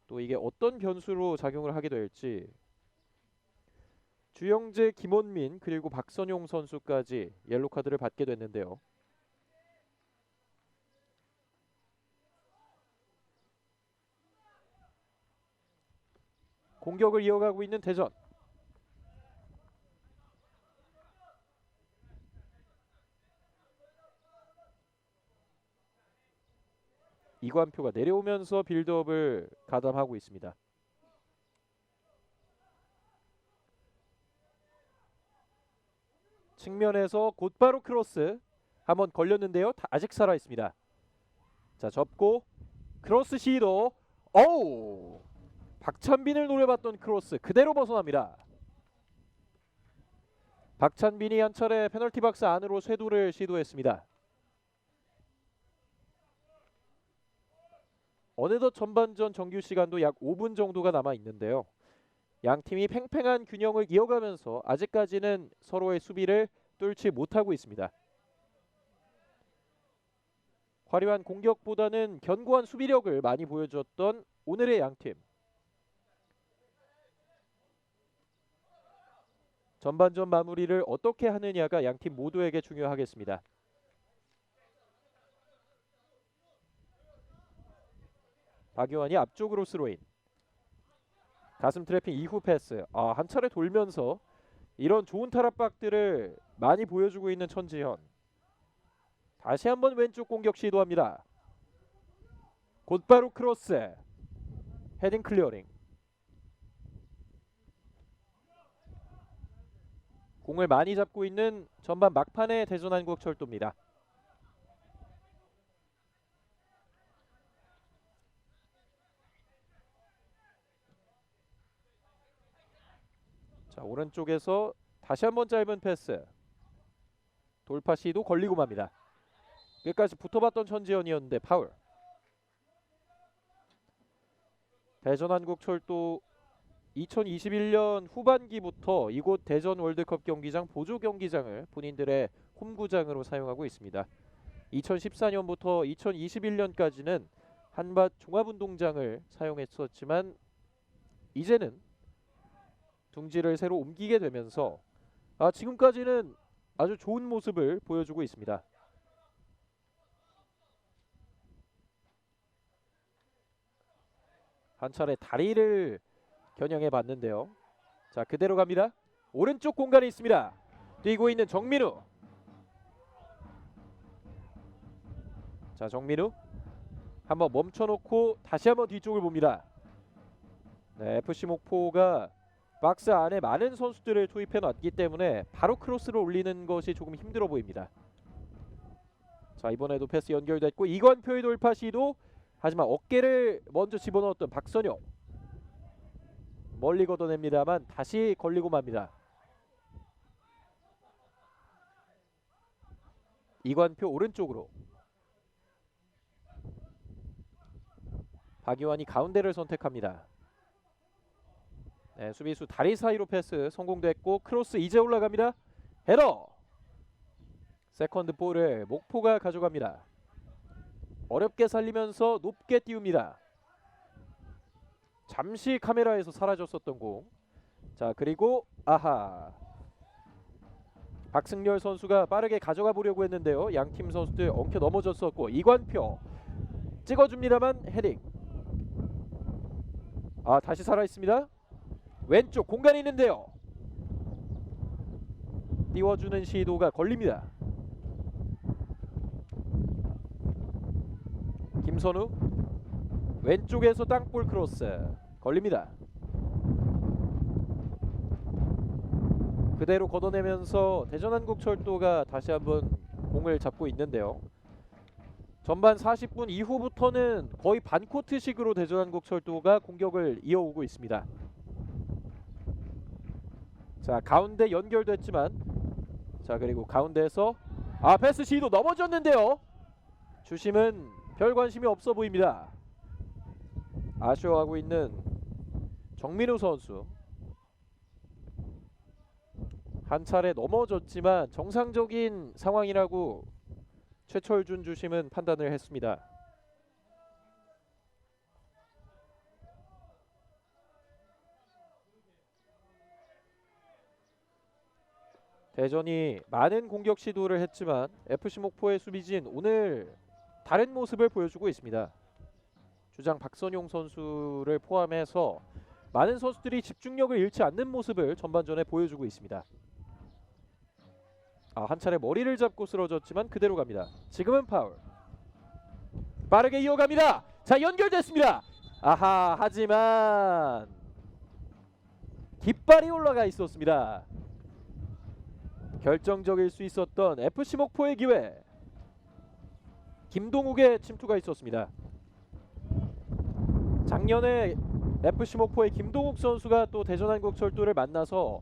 또 이게 어떤 변수로 작용을 하게 될지. 주영재, 김원민 그리고 박선용 선수까지 옐로 카드를 받게 됐는데요. 공격을 이어가고 있는 대전. 이관표가 내려오면서 빌드업을 가담하고 있습니다. 측면에서 곧바로 크로스 한번 걸렸는데요. 아직 살아있습니다. 자, 접고 크로스 시도. 박찬빈을 노려봤던 크로스 그대로 벗어납니다. 박찬빈이 한 차례 페널티 박스 안으로 쇄도를 시도했습니다. 어느덧 전반전 정규 시간도 약 5분 정도가 남아 있는데요. 양팀이 팽팽한 균형을 이어가면서 아직까지는 서로의 수비를 뚫지 못하고 있습니다. 화려한 공격보다는 견고한 수비력을 많이 보여줬던 오늘의 양팀. 전반전 마무리를 어떻게 하느냐가 양팀 모두에게 중요하겠습니다. 박유환이 앞쪽으로 스로인. 가슴 트래핑 이후 패스. 한 차례 돌면서 이런 좋은 탈압박들을 많이 보여주고 있는 천지현. 다시 한번 왼쪽 공격 시도합니다. 곧바로 크로스. 헤딩 클리어링. 공을 많이 잡고 있는 전반 막판의 대전한국철도입니다. 자, 오른쪽에서 다시 한번 짧은 패스. 돌파 시도 걸리고 맙니다. 끝까지 붙어봤던 천지현이었는데 파울. 대전한국철도 2021년 후반기부터 이곳 대전 월드컵 경기장 보조 경기장을 본인들의 홈구장으로 사용하고 있습니다. 2014년부터 2021년까지는 한밭 종합운동장을 사용했었지만 이제는 둥지를 새로 옮기게 되면서 지금까지는 아주 좋은 모습을 보여주고 있습니다. 한 차례 다리를 겨냥해 봤는데요. 자, 그대로 갑니다. 오른쪽 공간에 있습니다. 뛰고 있는 정민우. 자, 정민우 한번 멈춰놓고 다시 한번 뒤쪽을 봅니다. 네, FC 목포가 박스 안에 많은 선수들을 투입해 놨기 때문에 바로 크로스를 올리는 것이 조금 힘들어 보입니다. 자, 이번에도 패스 연결됐고 이관표의 돌파 시도. 하지만 어깨를 먼저 집어넣었던 박선영 멀리 걷어냅니다만 다시 걸리고 맙니다. 이관표 오른쪽으로. 박유환이 가운데를 선택합니다. 네, 수비수 다리 사이로 패스 성공됐고 크로스 이제 올라갑니다. 헤더. 세컨드 볼을 목포가 가져갑니다. 어렵게 살리면서 높게 띄웁니다. 잠시 카메라에서 사라졌었던 공. 자, 그리고 박승렬 선수가 빠르게 가져가 보려고 했는데요. 양팀 선수들 엉켜 넘어졌었고 이관표 찍어줍니다만 헤딩. 다시 살아있습니다. 왼쪽 공간이 있는데요. 띄워주는 시도가 걸립니다. 김선우 왼쪽에서 땅볼 크로스 걸립니다. 그대로 걷어내면서 대전한국철도가 다시 한번 공을 잡고 있는데요. 전반 40분 이후부터는 거의 반코트식으로 대전한국철도가 공격을 이어오고 있습니다. 자, 가운데 연결됐지만 자, 그리고 가운데에서 패스 시도 넘어졌는데요. 주심은 별 관심이 없어 보입니다. 아쉬워하고 있는 정민우 선수. 한 차례 넘어졌지만 정상적인 상황이라고 최철준 주심은 판단을 했습니다. 대전이 많은 공격 시도를 했지만 FC 목포의 수비진 오늘 다른 모습을 보여주고 있습니다. 주장 박선용 선수를 포함해서 많은 선수들이 집중력을 잃지 않는 모습을 전반전에 보여주고 있습니다. 한 차례 머리를 잡고 쓰러졌지만 그대로 갑니다. 지금은 파울. 빠르게 이어갑니다. 자, 연결됐습니다. 하지만 깃발이 올라가 있었습니다. 결정적일 수 있었던 FC 목포의 기회. 김동욱의 침투가 있었습니다. 작년에 FC 목포의 김동욱 선수가 또 대전한국철도를 만나서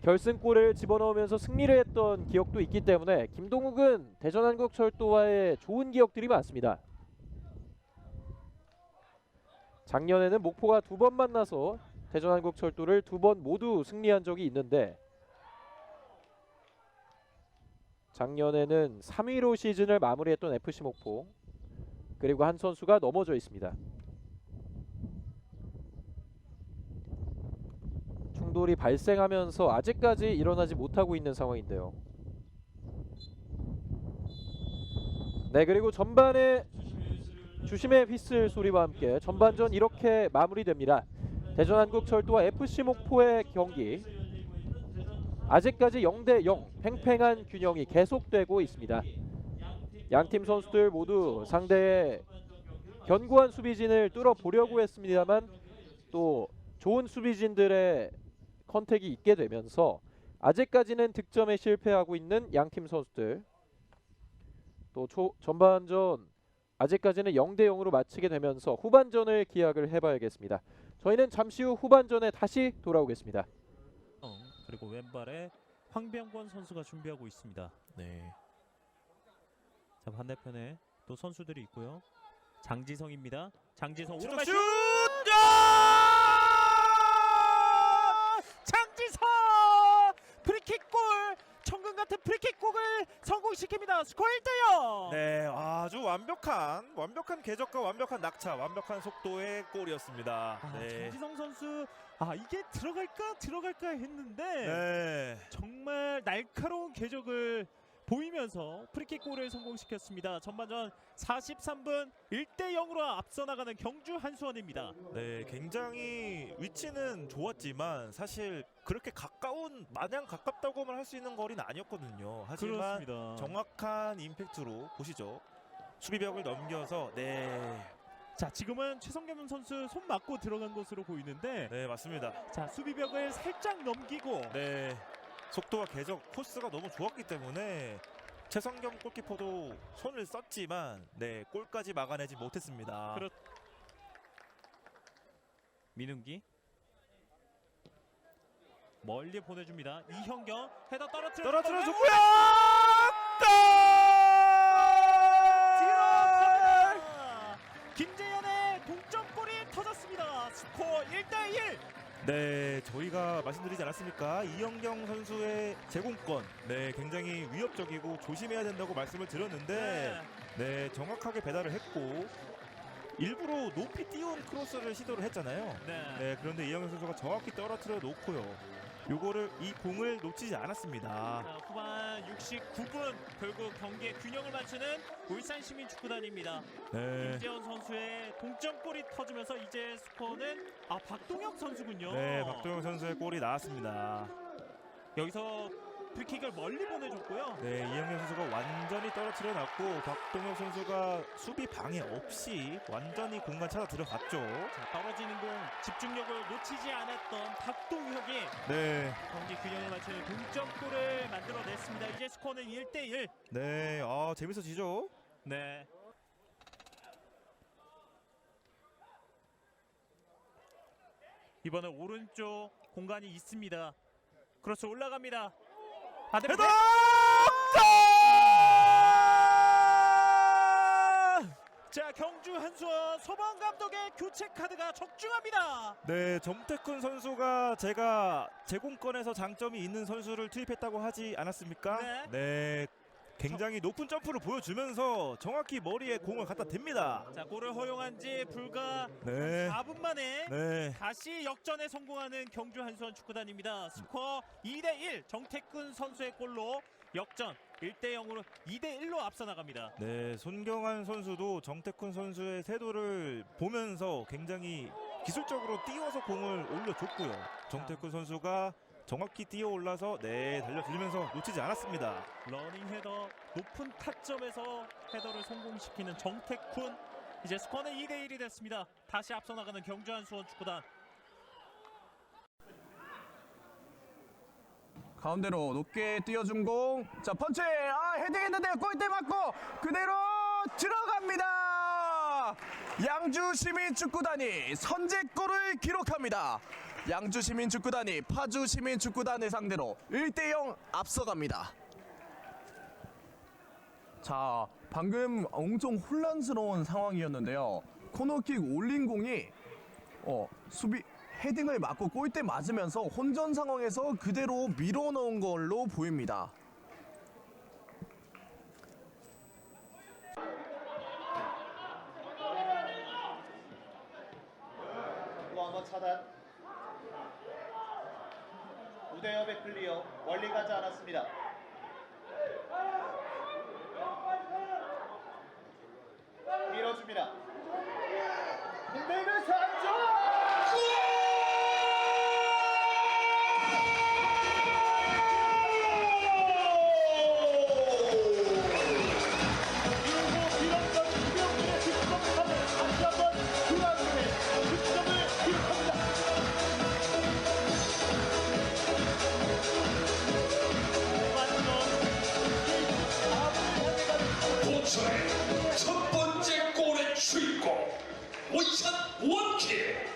결승골을 집어넣으면서 승리를 했던 기억도 있기 때문에 김동욱은 대전한국철도와의 좋은 기억들이 많습니다. 작년에는 목포가 2번 만나서 대전한국철도를 2번 모두 승리한 적이 있는데 작년에는 3위로 시즌을 마무리했던 FC 목포. 그리고 한 선수가 넘어져 있습니다. 충돌이 발생하면서 아직까지 일어나지 못하고 있는 상황인데요. 네, 그리고 전반에 주심의 휘슬 소리와 함께 전반전 이렇게 마무리됩니다. 대전한국철도와 FC 목포의 경기 아직까지 0대0 팽팽한 균형이 계속되고 있습니다. 양팀 선수들 모두 상대의 견고한 수비진을 뚫어보려고 했습니다만 또 좋은 수비진들의 컨택이 있게 되면서 아직까지는 득점에 실패하고 있는 양팀 선수들. 또 전반전 아직까지는 0대0으로 마치게 되면서 후반전을 기약을 해봐야겠습니다. 저희는 잠시 후 후반전에 다시 돌아오겠습니다. 그리고 왼발에 황병권 선수가 준비하고 있습니다. 네. 자, 반대편에 또 선수들이 있고요. 장지성입니다. 장지성 오른발 슛! 장지성! 프리킥골! 천금 같은 프리킥골을 성공시 성공시킵니다. 스코어 1대0. 네, 아주 완벽한 궤적과 완벽한 낙차, 완벽한 속도의 골이었습니다. 네. 장지성 선수 이게 들어갈까 했는데 네. 정말 날카로운 궤적을 보이면서 프리킥 골을 성공시켰습니다. 전반전 43분 1대0으로 앞서 나가는 경주 한수원입니다. 네, 굉장히 위치는 좋았지만 사실 그렇게 마냥 가깝다고만 할 수 있는 거리는 아니었거든요. 하지만 그렇습니다. 정확한 임팩트로 보시죠. 수비벽을 넘겨서 자, 지금은 최성겸 선수 손 맞고 들어간 것으로 보이는데 네, 맞습니다. 자, 수비벽을 살짝 넘기고 네, 속도와 궤적 코스가 너무 좋았기 때문에 최성겸 골키퍼도 손을 썼지만 골까지 막아내지 못했습니다. 민웅기 멀리 보내줍니다. 이형경 헤더 떨어뜨려 줬고요. 김재현의 동점골이 터졌습니다. 스코어 1대1. 네, 저희가 말씀드리지 않았습니까? 이영경 선수의 제공권, 굉장히 위협적이고 조심해야 된다고 말씀을 드렸는데, 정확하게 배달을 했고 일부러 높이 띄운 크로스를 시도를 했잖아요. 그런데 이영경 선수가 정확히 떨어뜨려 놓고요. 이 공을 놓치지 않았습니다. 자, 후반 69분 결국 경기의 균형을 맞추는 울산 시민축구단입니다. 김재현 선수의 동점골이 터지면서 이제 스코어는 박동혁 선수군요. 네, 박동혁 선수의 골이 나왔습니다. 여기서 프리킥을 멀리 보내줬고요. 네, 이영경 선수가 완전히 떨어뜨려 놨고 박동혁 선수가 수비 방해 없이 완전히 공간 찾아 들어갔죠. 자, 떨어지는 공 집중력을 놓치지 않았던 박동혁이 경기 균형을 맞추는 동점골을 만들어냈습니다. 이제 스코어는 1대1. 네, 재밌어지죠? 네. 이번에 오른쪽 공간이 있습니다. 크로스 올라갑니다. 헤더! 자, 경주 한수원 소방 감독의 교체 카드가 적중합니다. 네, 정태쿤 선수가 제가 제공권에서 장점이 있는 선수를 투입했다고 하지 않았습니까? 네. 굉장히 높은 점프를 보여주면서 정확히 머리에 공을 갖다 댑니다. 자, 골을 허용한 지 불과 네. 4분 만에 네. 다시 역전에 성공하는 경주 한수원 축구단입니다. 스코어 2대1 정태근 선수의 골로 역전 1대0으로 2대1로 앞서 나갑니다. 네, 손경환 선수도 정태쿤 선수의 태도를 보면서 굉장히 기술적으로 띄워서 공을 올려줬고요. 정태쿤 선수가 정확히 뛰어 올라서 달려들면서 놓치지 않았습니다. 러닝 헤더 높은 타점에서 헤더를 성공시키는 정태쿤. 이제 스코어는 2대1이 됐습니다. 다시 앞서 나가는 경주 한수원 축구단. 가운데로 높게 띄워준 공. 자, 펀치. 헤딩했는데 골대 맞고 그대로 들어갑니다. 양주시민축구단이 선제골을 기록합니다. 양주시민축구단이 파주시민축구단을 상대로 1대0 앞서갑니다. 자, 방금 엄청 혼란스러운 상황이었는데요. 코너킥 올린 공이 수비 헤딩을 맞고 골대 맞으면서 혼전 상황에서 그대로 밀어넣은 걸로 보입니다. 또 한번 차단. 우대엽의 클리어. 멀리 가지 않았습니다. 밀어줍니다. 공백을 안쪽. 고철의 첫 번째 골의 주인공 원샷 원킬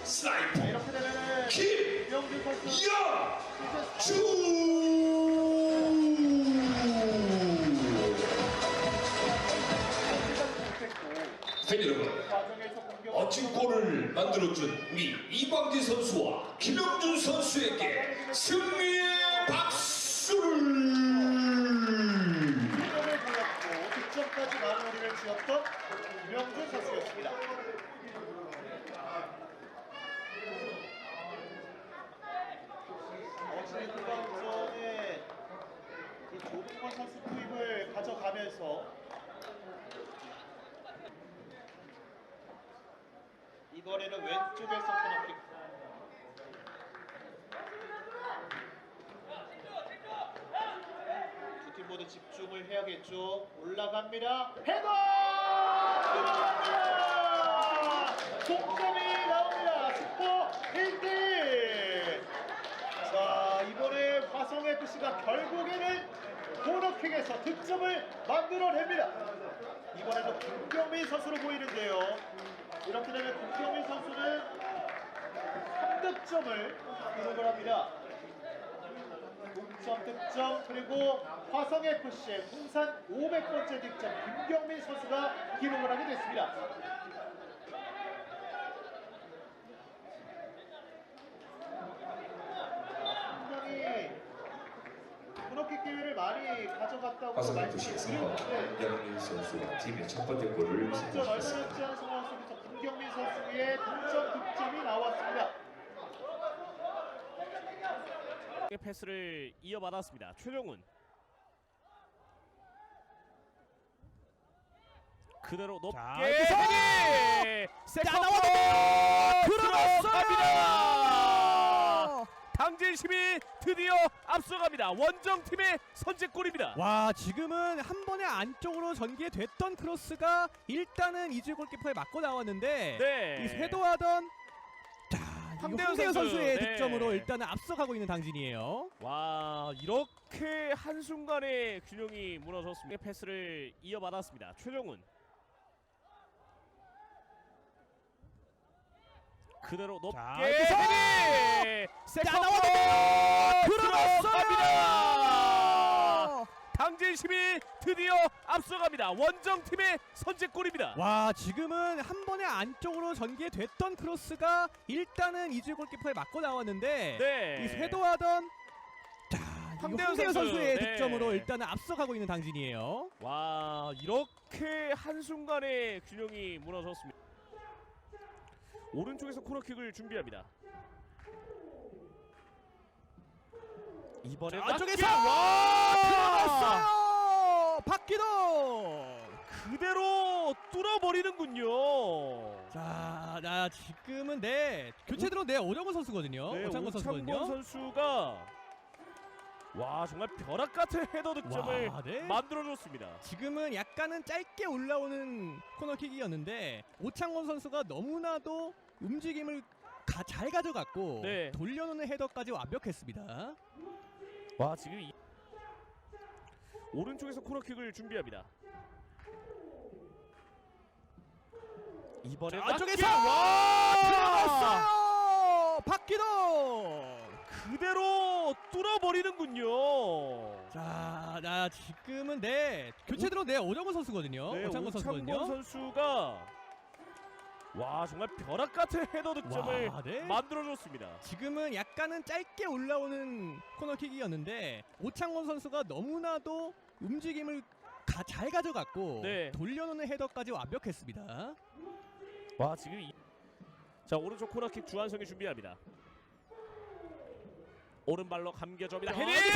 스나이퍼 이렇게 되면은 김영주 팬 여러분, 멋진 골을 만들어준 우리 이광진 선수와 김영준 선수에게 승리의 박수를. 선수였던 김영준 선수였습니다. 확실히 후반전에 이 조동건 선수 투입을 가져가면서 이번에는 왼쪽에서 코너킥. 두 팀 모두 집중을 해야겠죠. 올라갑니다. 헤더! 들어갑니다. 동점이 나옵니다. 스코어 1대1. 자, 이번에 화성FC가 결국에는 코너킥에서 득점을 만들어냅니다. 이번에도 김경민 선수로 보이는데요. 이렇게 되면 김경민 선수는 3득점을 기록을 합니다. 동점 득점, 그리고 화성FC의 통산 500번째 득점 김경민 선수가 기록을 하게 됐습니다. 상당히 코너킥 기회를 많이 가져갔다고 화성FC에서 김경민 선수가 팀의 첫 번째 골을 동점 얼마 성공시켰습니다. 남지 않은 상황 속에서 김경민 선수의 동점 득점이 나왔습니다. 패스를 이어받았습니다. 최종훈 그대로 높게 헤딩! 세컨볼 들어갔습니다. 당진심이 드디어 앞서갑니다. 원정팀의 선제골입니다. 와, 지금은 한 번에 안쪽으로 전개됐던 크로스가 일단은 이주일 골키퍼에 맞고 나왔는데 네. 이 쇄도하던 황대현 황대현 선수의 네. 득점으로 일단은 앞서가고 있는 당진이에요. 와, 이렇게 한순간에 균형이 무너졌습니다. 패스를 이어받았습니다. 최종훈 그대로 높게 헤딩! 세컨볼 들어갔습니다. 당진심이 드디어 앞서갑니다. 원정팀의 선제골입니다. 와, 지금은 한 번에 안쪽으로 전개됐던 크로스가 일단은 이주일 골키퍼에 맞고 나왔는데 네. 이 쇄도하던 황대현 선수의 네. 득점으로 일단은 앞서가고 있는 당진이에요. 와, 이렇게 한순간에 균형이 무너졌습니다. 오른쪽에서 코너킥을 준비합니다. 이번에 안쪽에서 와! 들어갔어요. 박기동. 그대로 뚫어버리는군요. 자, 나 지금은 교체 들어온 오정근 선수거든요. 네, 오창건 선수거든요. 오창건 선수가 와, 정말 벼락 같은 헤더 득점을 와, 네. 만들어줬습니다. 지금은 약간은 짧게 올라오는 코너킥이었는데 오창건 선수가 너무나도 움직임을 잘 가져갔고 네. 돌려놓는 헤더까지 완벽했습니다. 와, 지금 오른쪽에서 코너킥을 준비합니다. 이번에 안쪽에서 들어갔어요. 박기동. 그대로 뚫어버리는군요. 자, 나 지금은 교체 들어온 오정근 선수거든요. 네, 오창건 선수거든요. 오창건 선수가 와, 정말 벼락 같은 헤더 득점을 와, 네. 만들어줬습니다. 지금은 약간은 짧게 올라오는 코너킥이었는데 오창건 선수가 너무나도 움직임을 잘 가져갔고 네. 돌려놓는 헤더까지 완벽했습니다. 와, 지금 자, 오른쪽 코너킥 주한성이 준비합니다. 오른발로 감겨줍니다. 헤딩!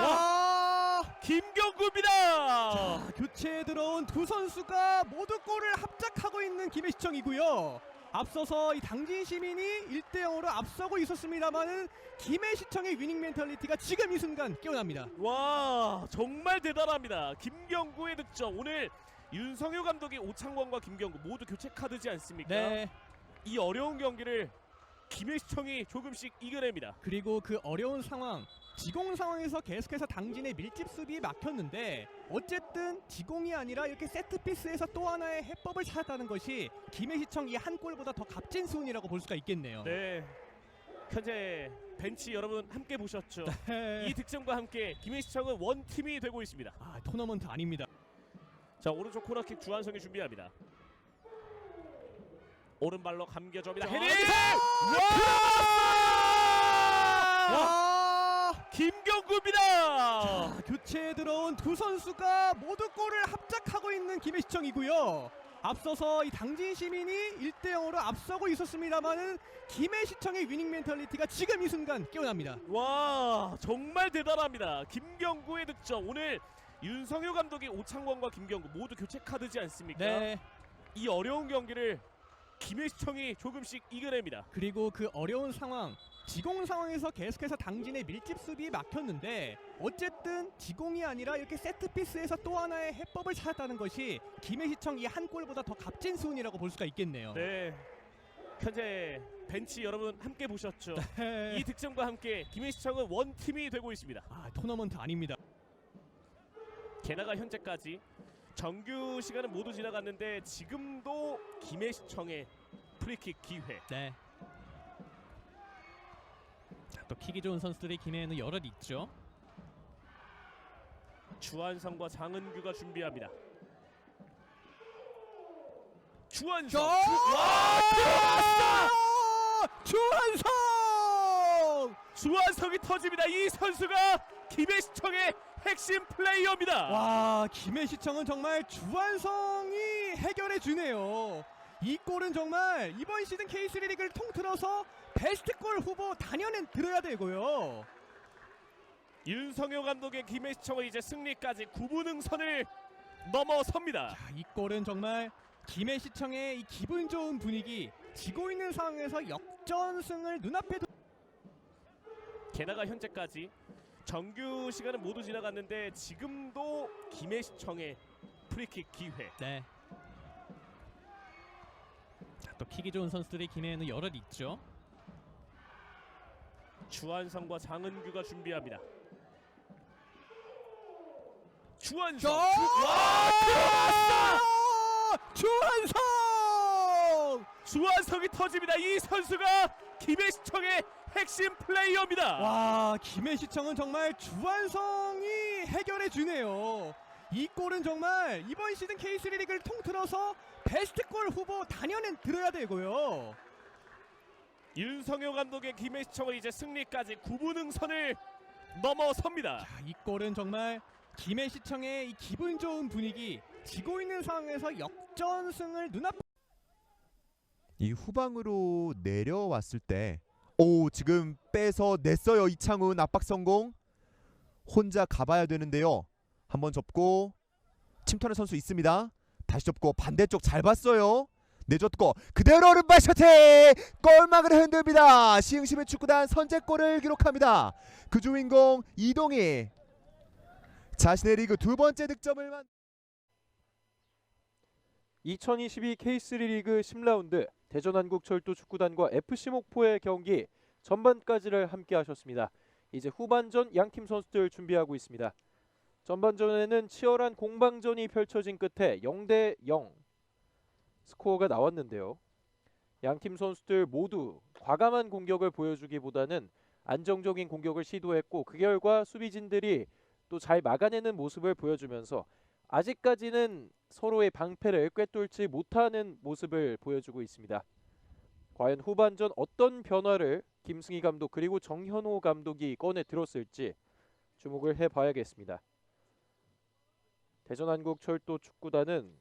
와! 김경구입니다. 자, 교체에 들어온 두 선수가 모두 골을 합작하고 있는 김해시청이고요. 앞서서 이 당진 시민이 1대0으로 앞서고 있었습니다만은 김해시청의 위닝 멘탈리티가 지금 이 순간 깨어납니다. 와, 정말 대단합니다. 김경구의 득점. 오늘 윤성효 감독이 오창권과 김경구 모두 교체 카드지 않습니까? 네. 이 어려운 경기를 김해시청이 조금씩 이겨냅니다. 그리고 그 어려운 상황, 지공 상황에서 계속해서 당진의 밀집 수비에 막혔는데 어쨌든 지공이 아니라 이렇게 세트피스에서 또 하나의 해법을 찾았다는 것이 김해시청 이 한 골보다 더 값진 수훈이라고 볼 수가 있겠네요. 네. 현재 벤치 여러분 함께 보셨죠? 네. 이 득점과 함께 김해시청은 원팀이 되고 있습니다. 아, 토너먼트 아닙니다. 자, 오른쪽 코너킥 주한성이 준비합니다. 오른발로 감겨줍니다. 헤딩! 와! 김경구입니다. 자, 교체에 들어온 두 선수가 모두 골을 합작하고 있는 김해시청이고요. 앞서서 이 당진 시민이 1대0으로 앞서고 있었습니다만은 김해시청의 위닝 멘탈리티가 지금 이 순간 깨어납니다. 와, 정말 대단합니다. 김경구의 득점. 오늘 윤성효 감독이 오창권과 김경구 모두 교체 카드지 않습니까? 네. 이 어려운 경기를 김해시청이 조금씩 이겨냅니다. 그리고 그 어려운 상황, 지공 상황에서 계속해서 당진의 밀집 수비에 막혔는데 어쨌든 지공이 아니라 이렇게 세트피스에서 또 하나의 해법을 찾았다는 것이 김해시청 이 한 골보다 더 값진 수훈이라고 볼 수가 있겠네요. 네. 현재 벤치 여러분 함께 보셨죠? 네. 이 득점과 함께 김해시청은 원팀이 되고 있습니다. 아, 토너먼트 아닙니다. 게다가 현재까지 정규 시간은 모두 지나갔는데 지금도 김해시청의 프리킥 기회. 네. 자, 또 킥이 좋은 선수들이 김해에는 여럿 있죠. 주한성과 장은규가 준비합니다. 주한성. 주한성! 주한성이 터집니다. 이 선수가 김해시청의 핵심 플레이어입니다. 와, 김해시청은 정말 주한성이 해결해 주네요. 이 골은 정말 이번 시즌 K3 리그를 통틀어서 베스트골 후보 단연에 들어야 되고요. 윤성효 감독의 김해시청은 이제 승리까지 9분응선을 넘어섭니다. 자, 이 골은 정말 김해시청의 이 기분 좋은 분위기, 지고 있는 상황에서 역전승을 눈앞에 게다가 현재까지 정규 시간은 모두 지나갔는데 지금도 김해시청의 프리킥 기회. 네. 자, 또 킥이 좋은 선수들이 김해에는 여럿 있죠. 주한성과 장은규가 준비합니다. 주한성. 주한성! 주한성이 터집니다. 이 선수가 김해시청의 핵심 플레이어입니다. 와, 김해시청은 정말 주한성이 해결해 주네요. 이 골은 정말 이번 시즌 K3 리그를 통틀어서 베스트골 후보 단연에 들어야 되고요. 윤성효 감독의 김해시청은 이제 승리까지 9분응선을 넘어섭니다. 자, 이 골은 정말 김해시청의 이 기분 좋은 분위기, 지고 있는 상황에서 역전승을 눈앞에 이 후방으로 내려왔을 때 오, 지금 빼서 냈어요. 이창훈 압박 성공. 혼자 가봐야 되는데요. 한번 접고 침투하는 선수 있습니다. 다시 접고 반대쪽 잘 봤어요. 내줬고 그대로 오른발 셔팅 골망을 흔듭니다. 시흥시민 축구단 선제골을 기록합니다. 그 주인공 이동희 자신의 리그 두 번째 득점을 2022 K3 리그 10라운드 대전한국철도 축구단과 FC 목포의 경기 전반까지를 함께 하셨습니다. 이제 후반전 양팀 선수들 준비하고 있습니다. 전반전에는 치열한 공방전이 펼쳐진 끝에 0대0 스코어가 나왔는데요. 양팀 선수들 모두 과감한 공격을 보여주기보다는 안정적인 공격을 시도했고 그 결과 수비진들이 또 잘 막아내는 모습을 보여주면서 아직까지는 서로의 방패를 꿰뚫지 못하는 모습을 보여주고 있습니다. 과연 후반전 어떤 변화를 김승희 감독 그리고 정현호 감독이 꺼내 들었을지 주목을 해봐야겠습니다. 대전한국철도 축구단은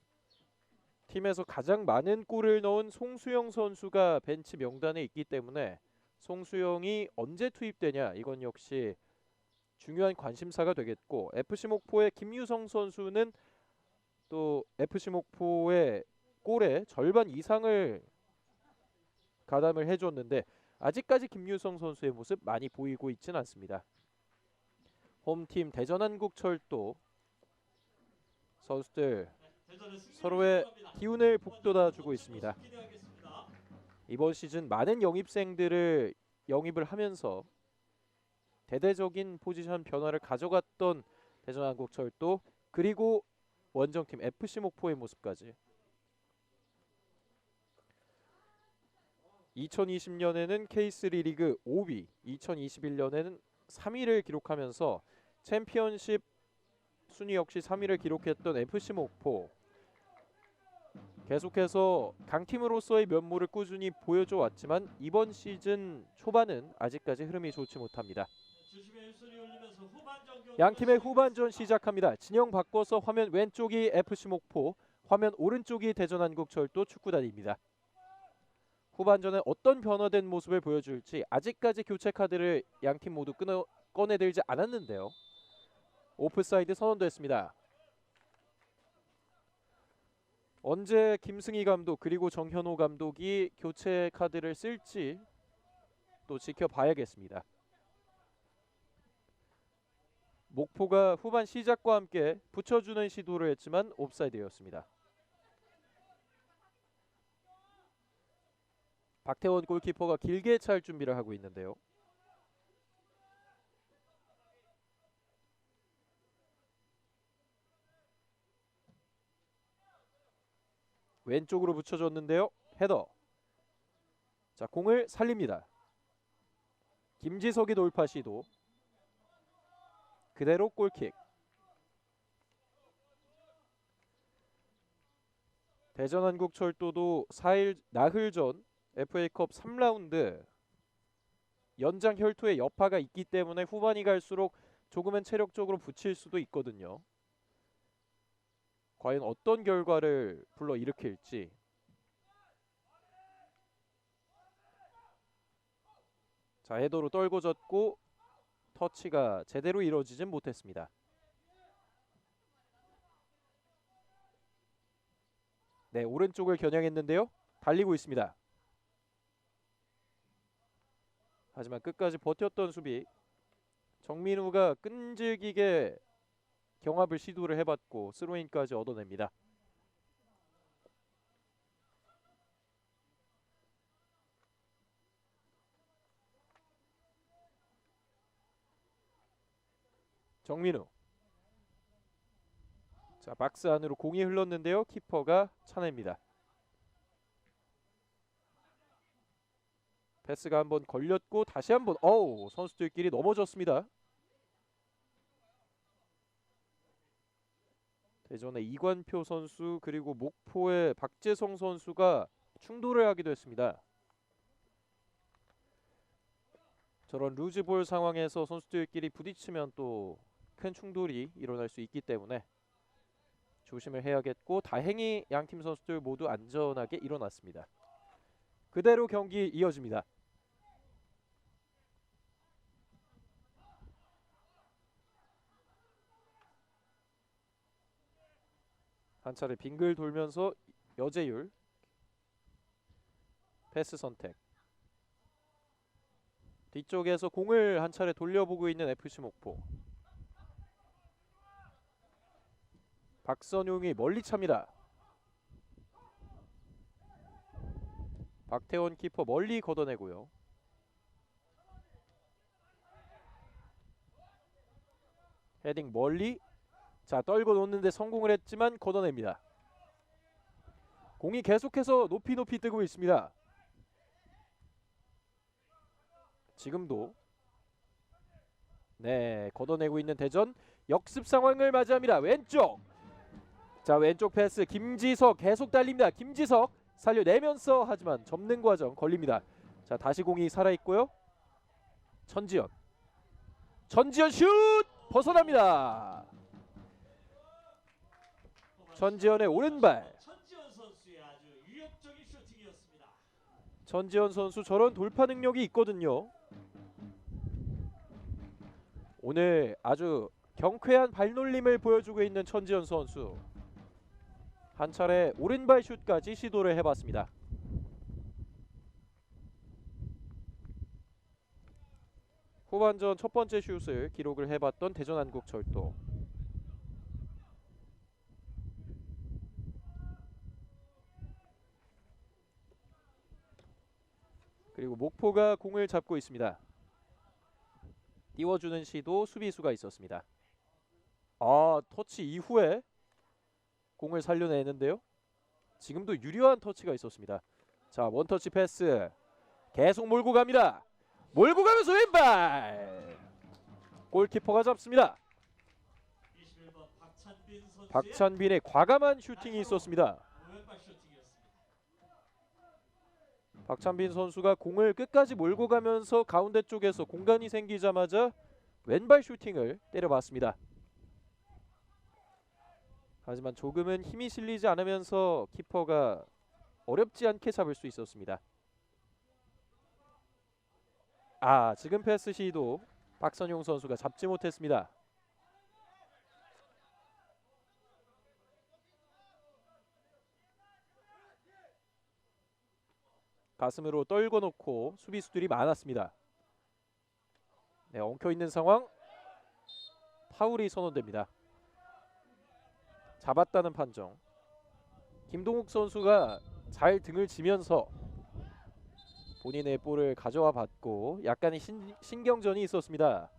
팀에서 가장 많은 골을 넣은 송수영 선수가 벤치 명단에 있기 때문에 송수영이 언제 투입되냐 이건 역시 중요한 관심사가 되겠고 FC 목포의 김유성 선수는 또 FC 목포의 골의 절반 이상을 가담을 해줬는데 아직까지 김유성 선수의 모습 많이 보이고 있지는 않습니다. 홈팀 대전한국철도 선수들 서로의 기운을 북돋아주고 있습니다. 이번 시즌 많은 영입생들을 영입을 하면서 대대적인 포지션 변화를 가져갔던 대전한국철도 그리고 원정팀 FC 목포의 모습까지 2020년에는 K3 리그 5위, 2021년에는 3위를 기록하면서 챔피언십 순위 역시 3위를 기록했던 FC 목포 계속해서 강팀으로서의 면모를 꾸준히 보여줘 왔지만 이번 시즌 초반은 아직까지 흐름이 좋지 못합니다. 양팀의 후반전 시작합니다. 진영 바꿔서 화면 왼쪽이 FC 목포, 화면 오른쪽이 대전한국철도 축구단입니다. 후반전에 어떤 변화된 모습을 보여줄지 아직까지 교체 카드를 양팀 모두 꺼내들지 않았는데요. 오프사이드 선언됐습니다. 언제 김승희 감독 그리고 정현호 감독이 교체 카드를 쓸지 또 지켜봐야겠습니다. 목포가 후반 시작과 함께 붙여주는 시도를 했지만 옵사이드였습니다. 박태원 골키퍼가 길게 찰 준비를 하고 있는데요. 왼쪽으로 붙여줬는데요. 헤더. 자, 공을 살립니다. 김지석이 돌파 시도. 그대로 골킥. 대전한국철도도 4일 나흘 전 FA컵 3라운드 연장 혈투의 여파가 있기 때문에 후반이 갈수록 조금은 체력적으로 붙일 수도 있거든요. 과연 어떤 결과를 불러일으킬지. 자, 헤더로 떨궈졌고 터치가 제대로 이루어지진 못했습니다. 네, 오른쪽을 겨냥했는데요. 달리고 있습니다. 하지만 끝까지 버텼던 수비. 정민우가 끈질기게 경합을 시도를 해봤고 스로인까지 얻어냅니다. 정민우. 자, 박스 안으로 공이 흘렀는데요. 키퍼가 차냅니다. 패스가 한번 걸렸고 다시 한번 선수들끼리 넘어졌습니다. 대전의 이관표 선수 그리고 목포의 박재성 선수가 충돌을 하기도 했습니다. 저런 루즈볼 상황에서 선수들끼리 부딪히면 또 큰 충돌이 일어날 수 있기 때문에 조심을 해야겠고 다행히 양팀 선수들 모두 안전하게 일어났습니다. 그대로 경기 이어집니다. 한 차례 빙글 돌면서 여재율 패스 선택. 뒤쪽에서 공을 한 차례 돌려보고 있는 FC 목포. 박선용이 멀리 찹니다. 박태원 키퍼 멀리 걷어내고요. 헤딩 멀리. 자, 떨고 놓는데 성공을 했지만 걷어냅니다. 공이 계속해서 높이 뜨고 있습니다. 지금도 걷어내고 있는 대전. 역습 상황을 맞이합니다. 왼쪽. 자, 왼쪽 패스 김지석 계속 달립니다. 김지석 살려내면서 하지만 접는 과정 걸립니다. 자, 다시 공이 살아있고요. 천지현 슛 벗어납니다. 천지현의 오른발. 천지현 선수 저런 돌파 능력이 있거든요. 오늘 아주 경쾌한 발놀림을 보여주고 있는 천지현 선수. 한 차례 오른발 슛까지 시도를 해봤습니다. 후반전 첫 번째 슛을 기록을 해봤던 대전한국철도. 그리고 목포가 공을 잡고 있습니다. 띄워주는 시도 수비수가 있었습니다. 터치 이후에 공을 살려내는데요. 지금도 유려한 터치가 있었습니다. 자, 원터치 패스 계속 몰고 갑니다. 몰고 가면서 왼발. 골키퍼가 잡습니다. 박찬빈의 과감한 슈팅이 있었습니다. 박찬빈 선수가 공을 끝까지 몰고 가면서 가운데 쪽에서 공간이 생기자마자 왼발 슈팅을 때려봤습니다. 하지만 조금은 힘이 실리지 않으면서 키퍼가 어렵지 않게 잡을 수 있었습니다. 지금 패스 시도 박선용 선수가 잡지 못했습니다. 가슴으로 떨궈 놓고 수비수들이 많았습니다. 네, 엉켜있는 상황. 파울이 선언됩니다. 잡았다는 판정. 김동욱 선수가 잘 등을 지면서 본인의 볼을 가져와 봤고 약간의 신경전이 있었습니다.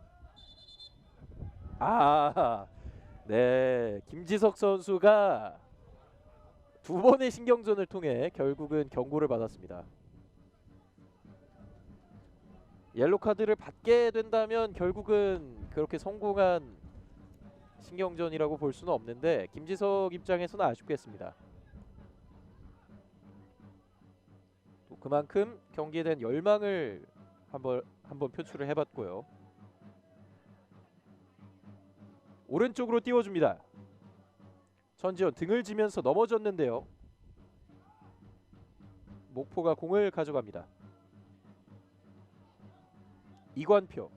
네, 김지석 선수가 두 번의 신경전을 통해 결국은 경고를 받았습니다. 옐로 카드를 받게 된다면 결국은 그렇게 성공한 신경전이라고 볼 수는 없는데 김지석 입장에서는 아쉽겠습니다. 또 그만큼 경기에 대한 열망을 한번 표출을 해봤고요. 오른쪽으로 띄워줍니다. 전지현 등을 지면서 넘어졌는데요. 목포가 공을 가져갑니다. 이관표.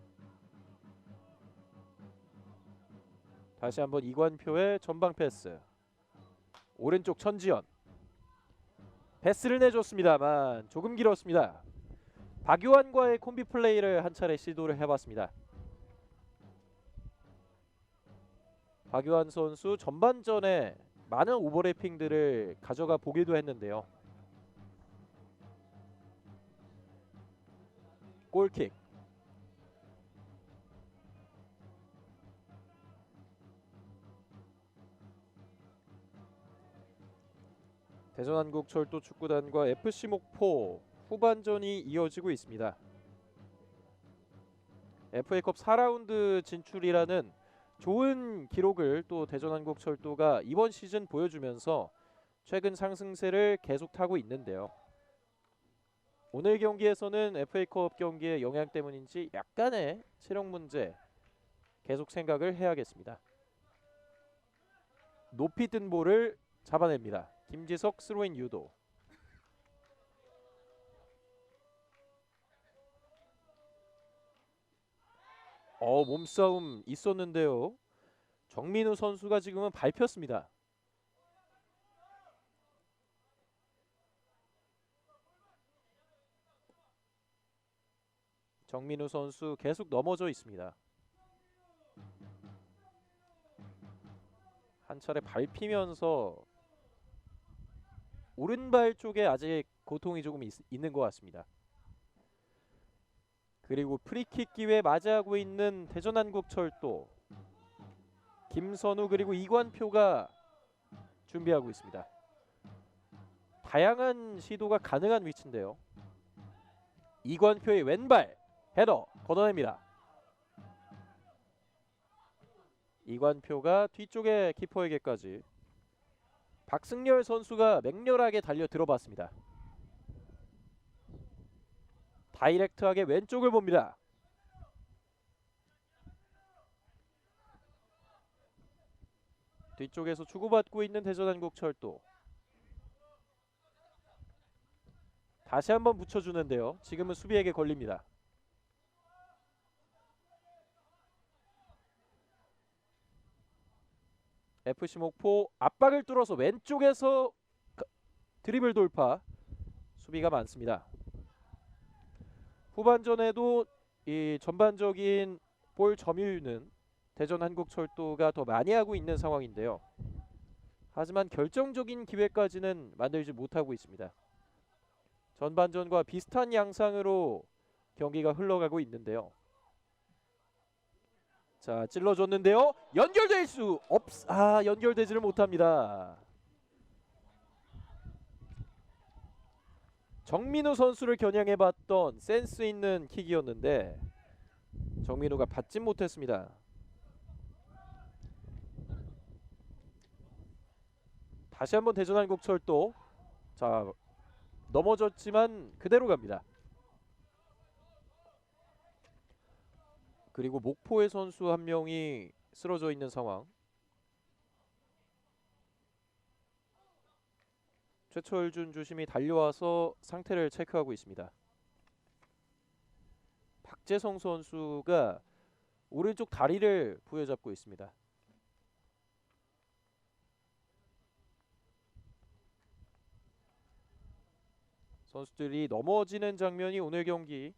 다시 한번 이관표의 전방 패스. 오른쪽 천지현. 패스를 내줬습니다만 조금 길었습니다. 박유한과의 콤비 플레이를 한 차례 시도를 해봤습니다. 박유한 선수 전반전에 많은 오버래핑들을 가져가 보기도 했는데요. 골킥. 대전한국철도 축구단과 FC 목포 후반전이 이어지고 있습니다. FA컵 4라운드 진출이라는 좋은 기록을 또 대전한국철도가 이번 시즌 보여주면서 최근 상승세를 계속 타고 있는데요. 오늘 경기에서는 FA컵 경기의 영향 때문인지 약간의 체력 문제 계속 생각을 해야겠습니다. 높이 뜬 볼을 잡아냅니다. 김지석 스로인 유도. 몸싸움 있었는데요. 정민우 선수가 지금은 밟혔습니다. 정민우 선수 계속 넘어져 있습니다. 한 차례 밟히면서 오른발 쪽에 아직 고통이 조금 있는 것 같습니다. 그리고 프리킥 기회 맞이하고 있는 대전한국철도. 김선우 그리고 이관표가 준비하고 있습니다. 다양한 시도가 가능한 위치인데요. 이관표의 왼발 헤더 걷어냅니다. 이관표가 뒤쪽에 키퍼에게까지. 박승열 선수가 맹렬하게 달려 들어봤습니다. 다이렉트하게 왼쪽을 봅니다. 뒤쪽에서 주고받고 있는 대전한국철도. 다시 한번 붙여주는데요. 지금은 수비에게 걸립니다. FC 목포 압박을 뚫어서 왼쪽에서 드리블 돌파. 수비가 많습니다. 후반전에도 이 전반적인 볼 점유율은 대전한국철도가 더 많이 하고 있는 상황인데요. 하지만 결정적인 기회까지는 만들지 못하고 있습니다. 전반전과 비슷한 양상으로 경기가 흘러가고 있는데요. 자, 찔러줬는데요. 연결될 수 연결되지를 못합니다. 정민우 선수를 겨냥해봤던 센스 있는 킥이었는데 정민우가 받지 못했습니다. 다시 한번 대전한국철도. 자, 넘어졌지만 그대로 갑니다. 그리고 목포의 선수 한 명이 쓰러져 있는 상황. 최철준 주심이 달려와서 상태를 체크하고 있습니다. 박재성 선수가 오른쪽 다리를 부여잡고 있습니다. 선수들이 넘어지는 장면이 오늘 경기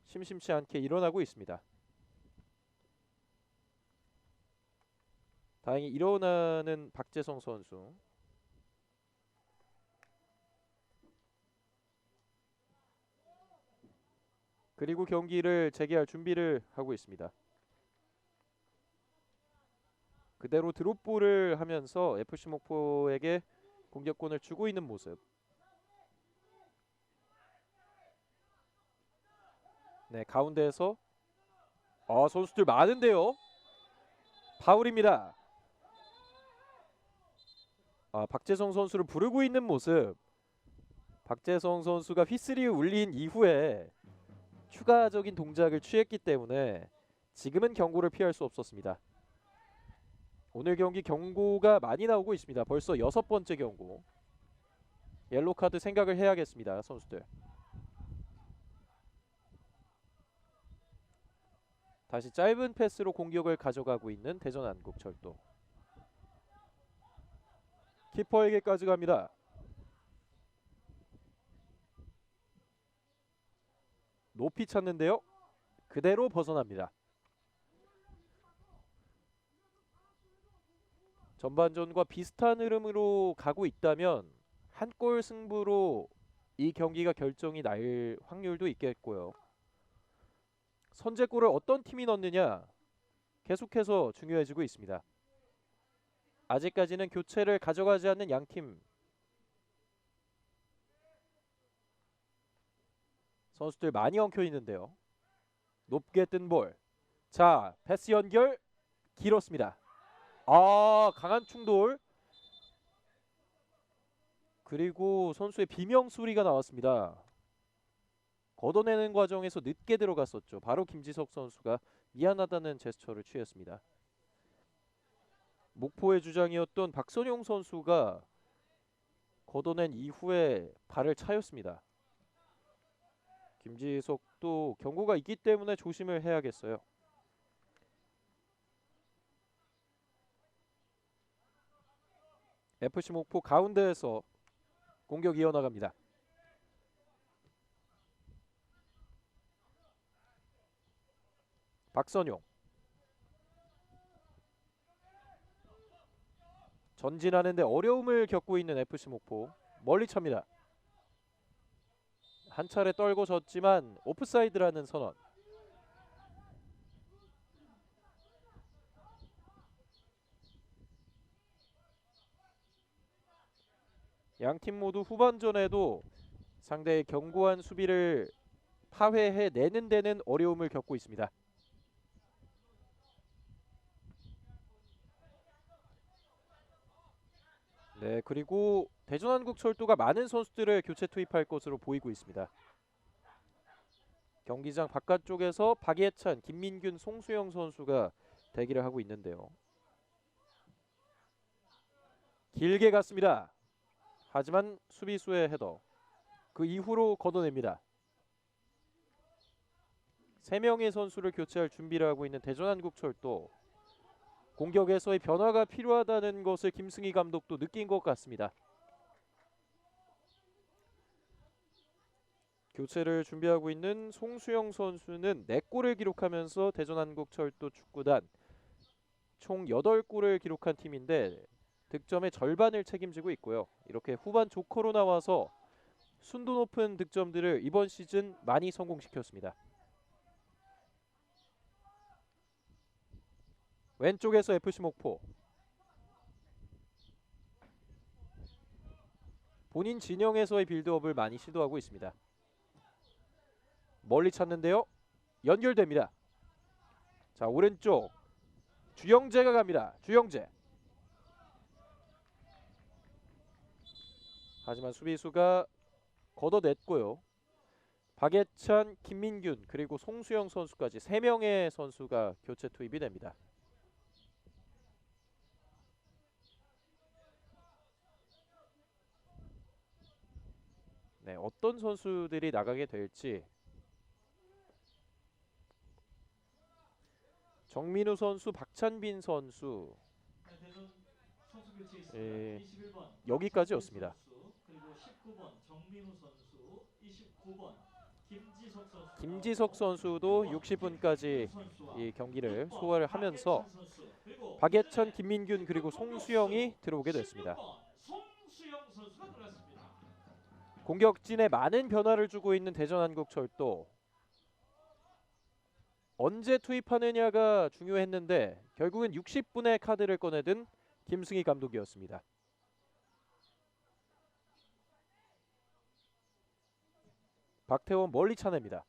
심심치 않게 일어나고 있습니다. 다행히 일어나는 박재성 선수. 그리고 경기를 재개할 준비를 하고 있습니다. 그대로 드롭볼을 하면서 FC 목포에게 공격권을 주고 있는 모습. 네, 가운데에서 선수들 많은데요. 파울입니다. 박재성 선수를 부르고 있는 모습. 박재성 선수가 휘슬이 울린 이후에 추가적인 동작을 취했기 때문에 지금은 경고를 피할 수 없었습니다. 오늘 경기 경고가 많이 나오고 있습니다. 벌써 6번째 경고. 옐로 카드 생각을 해야겠습니다, 선수들. 다시 짧은 패스로 공격을 가져가고 있는 대전 한국철도. 키퍼에게까지 갑니다. 높이 찼는데요. 그대로 벗어납니다. 전반전과 비슷한 흐름으로 가고 있다면 한 골 승부로 이 경기가 결정이 날 확률도 있겠고요. 선제골을 어떤 팀이 넣느냐 계속해서 중요해지고 있습니다. 아직까지는 교체를 가져가지 않는 양팀. 선수들 많이 엉켜 있는데요. 높게 뜬 볼. 자, 패스 연결 길었습니다. 강한 충돌. 그리고 선수의 비명 소리가 나왔습니다. 걷어내는 과정에서 늦게 들어갔었죠. 바로 김지석 선수가 미안하다는 제스처를 취했습니다. 목포의 주장이었던 박선용 선수가 걷어낸 이후에 발을 차였습니다. 김지석도 경고가 있기 때문에 조심을 해야겠어요. FC 목포 가운데에서 공격 이어나갑니다. 박선용 전진하는데 어려움을 겪고 있는 FC 목포. 멀리 찹니다. 한 차례 떨궈졌지만 오프사이드라는 선언. 양팀 모두 후반전에도 상대의 견고한 수비를 파회해내는 데는 어려움을 겪고 있습니다. 네, 그리고 대전한국철도가 많은 선수들을 교체 투입할 것으로 보이고 있습니다. 경기장 바깥쪽에서 박예찬, 김민균, 송수영 선수가 대기를 하고 있는데요. 길게 갔습니다. 하지만 수비수의 헤더. 그 이후로 걷어냅니다. 3명의 선수를 교체할 준비를 하고 있는 대전한국철도. 공격에서의 변화가 필요하다는 것을 김승희 감독도 느낀 것 같습니다. 교체를 준비하고 있는 송수영 선수는 4골을 기록하면서 대전한국철도 축구단 총 8골을 기록한 팀인데 득점의 절반을 책임지고 있고요. 이렇게 후반 조커로 나와서 순도 높은 득점들을 이번 시즌 많이 성공시켰습니다. 왼쪽에서 FC 목포. 본인 진영에서의 빌드업을 많이 시도하고 있습니다. 멀리 찼는데요. 연결됩니다. 자, 오른쪽 주영재가 갑니다. 주영재. 하지만 수비수가 걷어냈고요. 박예찬, 김민균 그리고 송수영 선수까지 3명의 선수가 교체 투입이 됩니다. 네, 어떤 선수들이 나가게 될지. 정민우 선수, 박찬빈 선수 여기까지였습니다. 김지석 선수도 60분까지 이 경기를 소화를 하면서 박예찬, 김민균 그리고 송수영이 들어오게 됐습니다. 공격진에 많은 변화를 주고 있는 대전한국철도 언제 투입하느냐가 중요했는데 결국은 60분의 카드를 꺼내든 김승희 감독이었습니다. 박태원 멀리 차냅니다.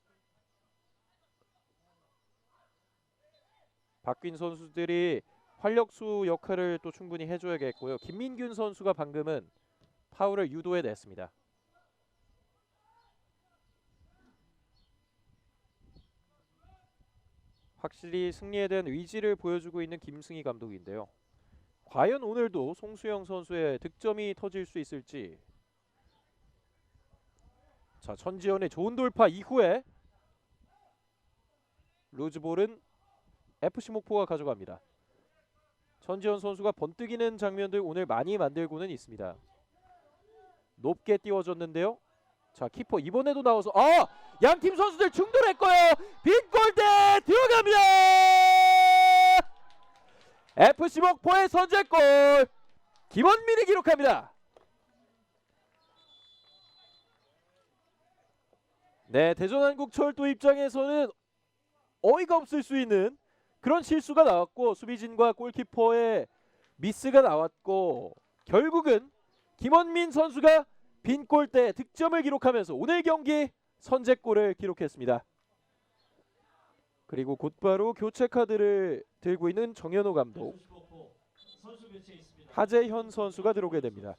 바뀐 선수들이 활력수 역할을 또 충분히 해줘야겠고요. 김민균 선수가 방금은 파울을 유도해냈습니다. 확실히 승리에 대한 의지를 보여주고 있는 김승희 감독인데요. 과연 오늘도 송수영 선수의 득점이 터질 수 있을지. 자, 천지현의 좋은 돌파 이후에 루즈볼은 FC 목포가 가져갑니다. 천지현 선수가 번뜩이는 장면들 오늘 많이 만들고는 있습니다. 높게 띄워줬는데요. 자, 키퍼 이번에도 나와서 양팀 선수들 충돌했고요. 빈골대 들어갑니다. FC 목포의 선제골 김원민이 기록합니다. 네, 대전한국철도 입장에서는 어이가 없을 수 있는 그런 실수가 나왔고 수비진과 골키퍼의 미스가 나왔고 결국은 김원민 선수가 빈골대 득점을 기록하면서 오늘 경기 선제골을 기록했습니다. 그리고 곧바로 교체 카드를 들고 있는 정현호 감독, 하재현 선수가 들어오게 됩니다.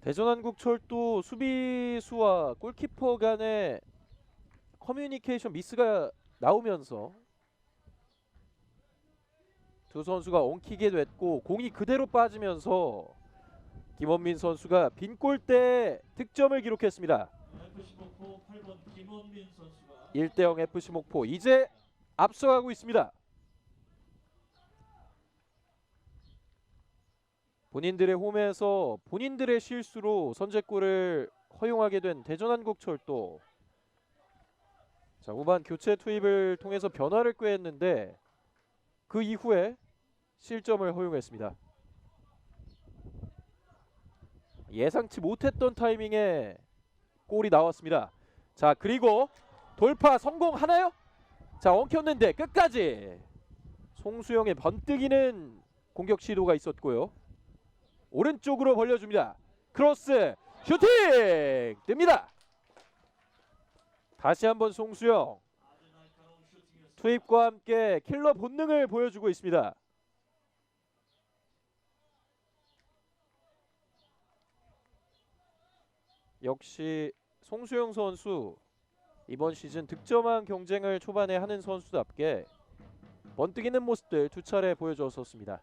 대전한국철도 수비수와 골키퍼 간의 커뮤니케이션 미스가 나오면서 두 선수가 엉키게 됐고 공이 그대로 빠지면서 김원민 선수가 빈골대 득점을 기록했습니다. 1대0 FC 목포 이제 앞서가고 있습니다. 본인들의 홈에서 본인들의 실수로 선제골을 허용하게 된 대전한국철도 자, 후반 교체 투입을 통해서 변화를 꾀했는데 그 이후에 실점을 허용했습니다. 예상치 못했던 타이밍에 골이 나왔습니다. 자, 그리고 돌파 성공하나요? 자, 엉켰는데 끝까지 송수영의 번뜩이는 공격 시도가 있었고요. 오른쪽으로 벌려줍니다. 크로스 슈팅 뜹니다. 다시 한번 송수영 투입과 함께 킬러 본능을 보여주고 있습니다. 역시 송수영 선수 이번 시즌 득점왕 경쟁을 초반에 하는 선수답게 번뜩이는 모습들 두 차례 보여줬었습니다.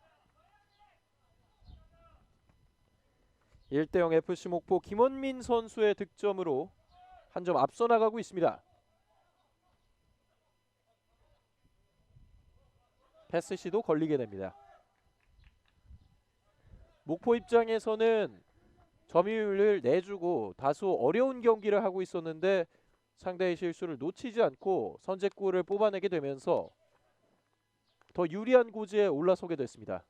1대0 FC 목포 김원민 선수의 득점으로 한 점 앞서 나가고 있습니다. 패스 시도 걸리게 됩니다. 목포 입장에서는 점유율을 내주고 다소 어려운 경기를 하고 있었는데 상대의 실수를 놓치지 않고 선제골을 뽑아내게 되면서 더 유리한 고지에 올라서게 됐습니다.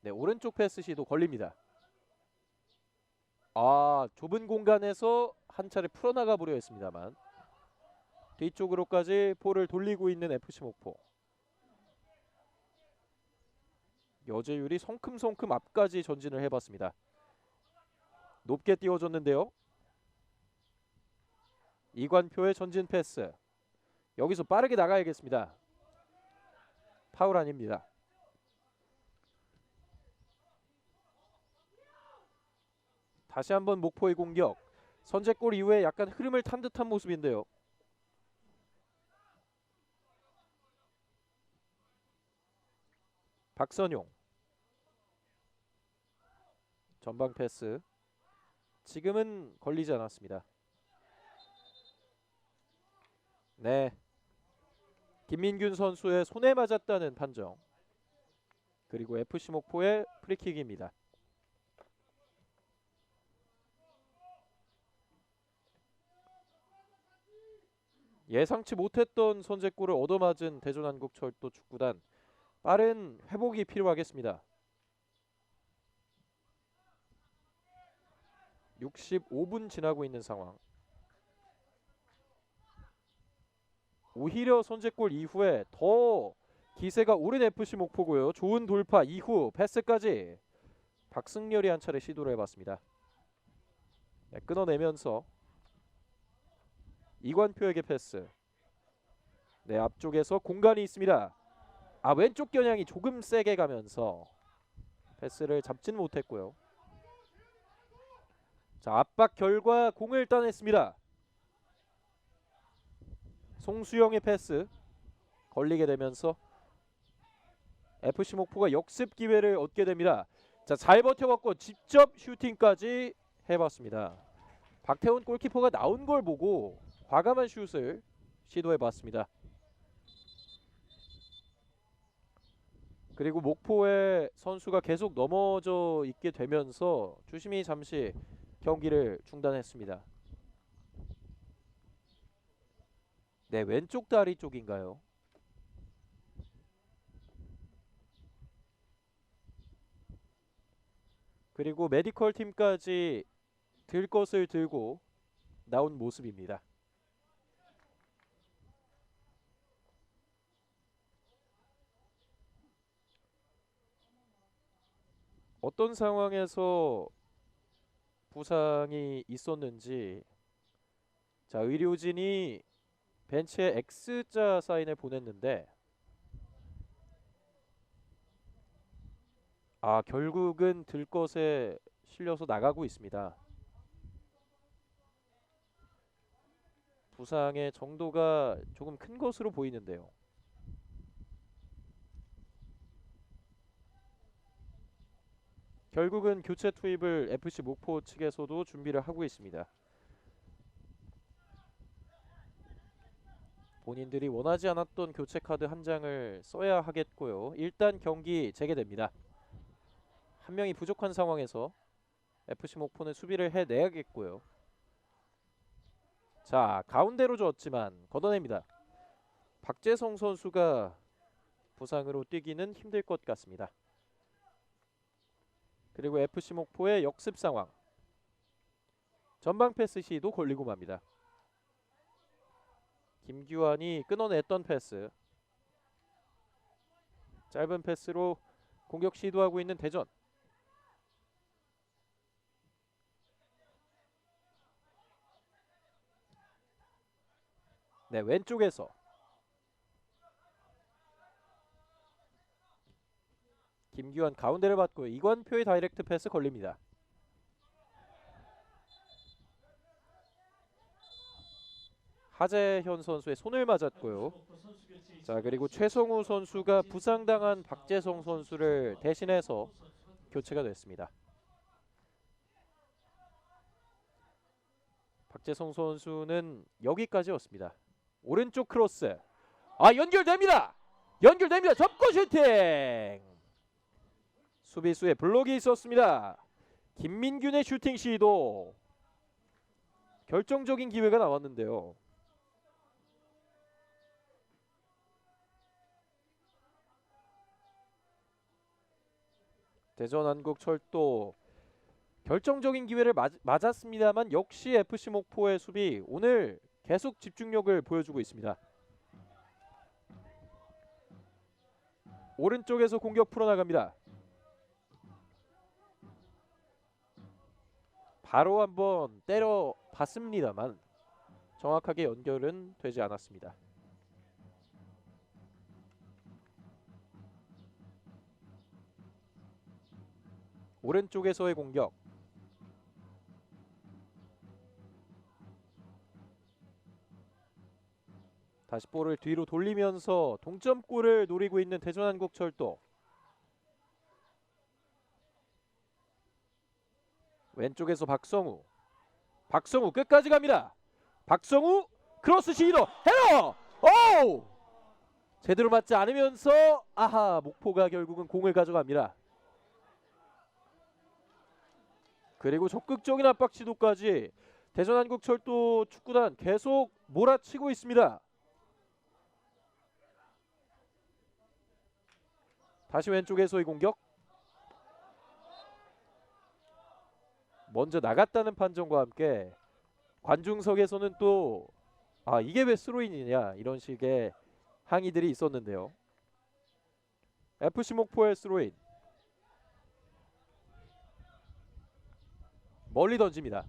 네, 오른쪽 패스 시도 걸립니다. 좁은 공간에서 한 차례 풀어나가 보려 했습니다만 뒤쪽으로까지 볼을 돌리고 있는 FC 목포. 여재율이 성큼성큼 앞까지 전진을 해봤습니다. 높게 띄워줬는데요. 이관표의 전진 패스. 여기서 빠르게 나가야겠습니다. 파울 아닙니다. 다시 한번 목포의 공격. 선제골 이후에 약간 흐름을 탄 듯한 모습인데요. 박선용. 전방 패스. 지금은 걸리지 않았습니다. 네. 김민균 선수의 손에 맞았다는 판정. 그리고 FC 목포의 프리킥입니다. 예상치 못했던 선제골을 얻어맞은 대전한국철도 축구단. 빠른 회복이 필요하겠습니다. 65분 지나고 있는 상황. 오히려 선제골 이후에 더 기세가 오른 FC 목포고요. 좋은 돌파 이후 패스까지 박승렬이 한 차례 시도를 해봤습니다. 네, 끊어내면서 이관표에게 패스. 네, 앞쪽에서 공간이 있습니다. 왼쪽 겨냥이 조금 세게 가면서 패스를 잡지는 못했고요. 자, 압박 결과 공을 따냈습니다. 송수영의 패스 걸리게 되면서 FC 목포가 역습 기회를 얻게 됩니다. 자, 잘 버텨봤고 직접 슈팅까지 해봤습니다. 박태훈 골키퍼가 나온 걸 보고 과감한 슛을 시도해봤습니다. 그리고 목포의 선수가 계속 넘어져 있게 되면서 주심이 잠시 경기를 중단했습니다. 네, 왼쪽 다리 쪽인가요? 그리고 메디컬 팀까지 들 것을 들고 나온 모습입니다. 어떤 상황에서 부상이 있었는지. 자, 의료진이 벤치에 X자 사인을 보냈는데 결국은 들것에 실려서 나가고 있습니다. 부상의 정도가 조금 큰 것으로 보이는데요. 결국은 교체 투입을 FC 목포 측에서도 준비를 하고 있습니다. 본인들이 원하지 않았던 교체 카드 한 장을 써야 하겠고요. 일단 경기 재개됩니다. 한 명이 부족한 상황에서 FC 목포는 수비를 해내야겠고요. 자, 가운데로 줬지만 걷어냅니다. 박재성 선수가 부상으로 뛰기는 힘들 것 같습니다. 그리고 FC 목포의 역습 상황. 전방 패스 시도 걸리고 맙니다. 김규환이 끊어냈던 패스. 짧은 패스로 공격 시도하고 있는 대전. 네, 왼쪽에서 김규환 가운데를 받고 이관표의 다이렉트 패스 걸립니다. 하재현 선수의 손을 맞았고요. 자, 그리고 최성우 선수가 부상당한 박재성 선수를 대신해서 교체가 됐습니다. 박재성 선수는 여기까지였습니다. 오른쪽 크로스. 연결됩니다. 접고 슈팅. 수비수의 블록이 있었습니다. 김민균의 슈팅 시도. 결정적인 기회가 나왔는데요. 대전한국철도 결정적인 기회를 맞았습니다만 역시 FC 목포의 수비 오늘 계속 집중력을 보여주고 있습니다. 오른쪽에서 공격 풀어나갑니다. 바로 한번 때려 봤습니다만 정확하게 연결은 되지 않았습니다. 오른쪽에서의 공격. 다시 볼을 뒤로 돌리면서 동점골을 노리고 있는 대전한국철도. 왼쪽에서 박성우 끝까지 갑니다. 박성우 크로스 시도 헤더. 오! 제대로 맞지 않으면서 목포가 결국은 공을 가져갑니다. 그리고 적극적인 압박 시도까지 대전한국철도 축구단 계속 몰아치고 있습니다. 다시 왼쪽에서의 공격. 먼저 나갔다는 판정과 함께 관중석에서는 또 이게 왜 스로인이냐 이런 식의 항의들이 있었는데요. FC 목포의 스로인. 멀리 던집니다.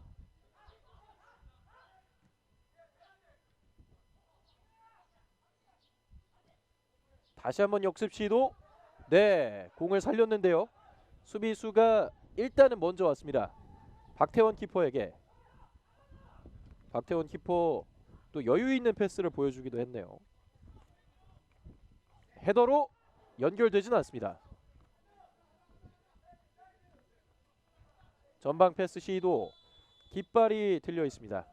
다시 한번 역습 시도. 네, 공을 살렸는데요. 수비수가 일단은 먼저 왔습니다. 박태원 키퍼에게. 박태원 키퍼 또 여유 있는 패스를 보여주기도 했네요. 헤더로 연결되진 않습니다. 전방 패스 시도. 깃발이 들려 있습니다.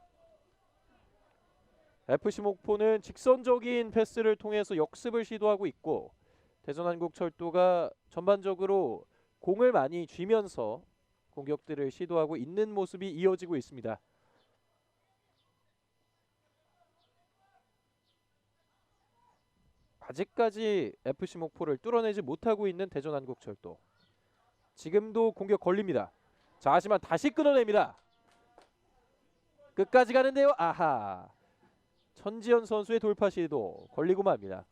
FC 목포는 직선적인 패스를 통해서 역습을 시도하고 있고 대전한국철도가 전반적으로 공을 많이 쥐면서 공격들을 시도하고 있는 모습이 이어지고 있습니다. 아직까지 FC 목포를 뚫어내지 못하고 있는 대전한국철도. 지금도 공격 걸립니다. 자, 하지만 다시 끊어냅니다. 끝까지 가는데요. 천지현 선수의 돌파 시도 걸리고 맙니다.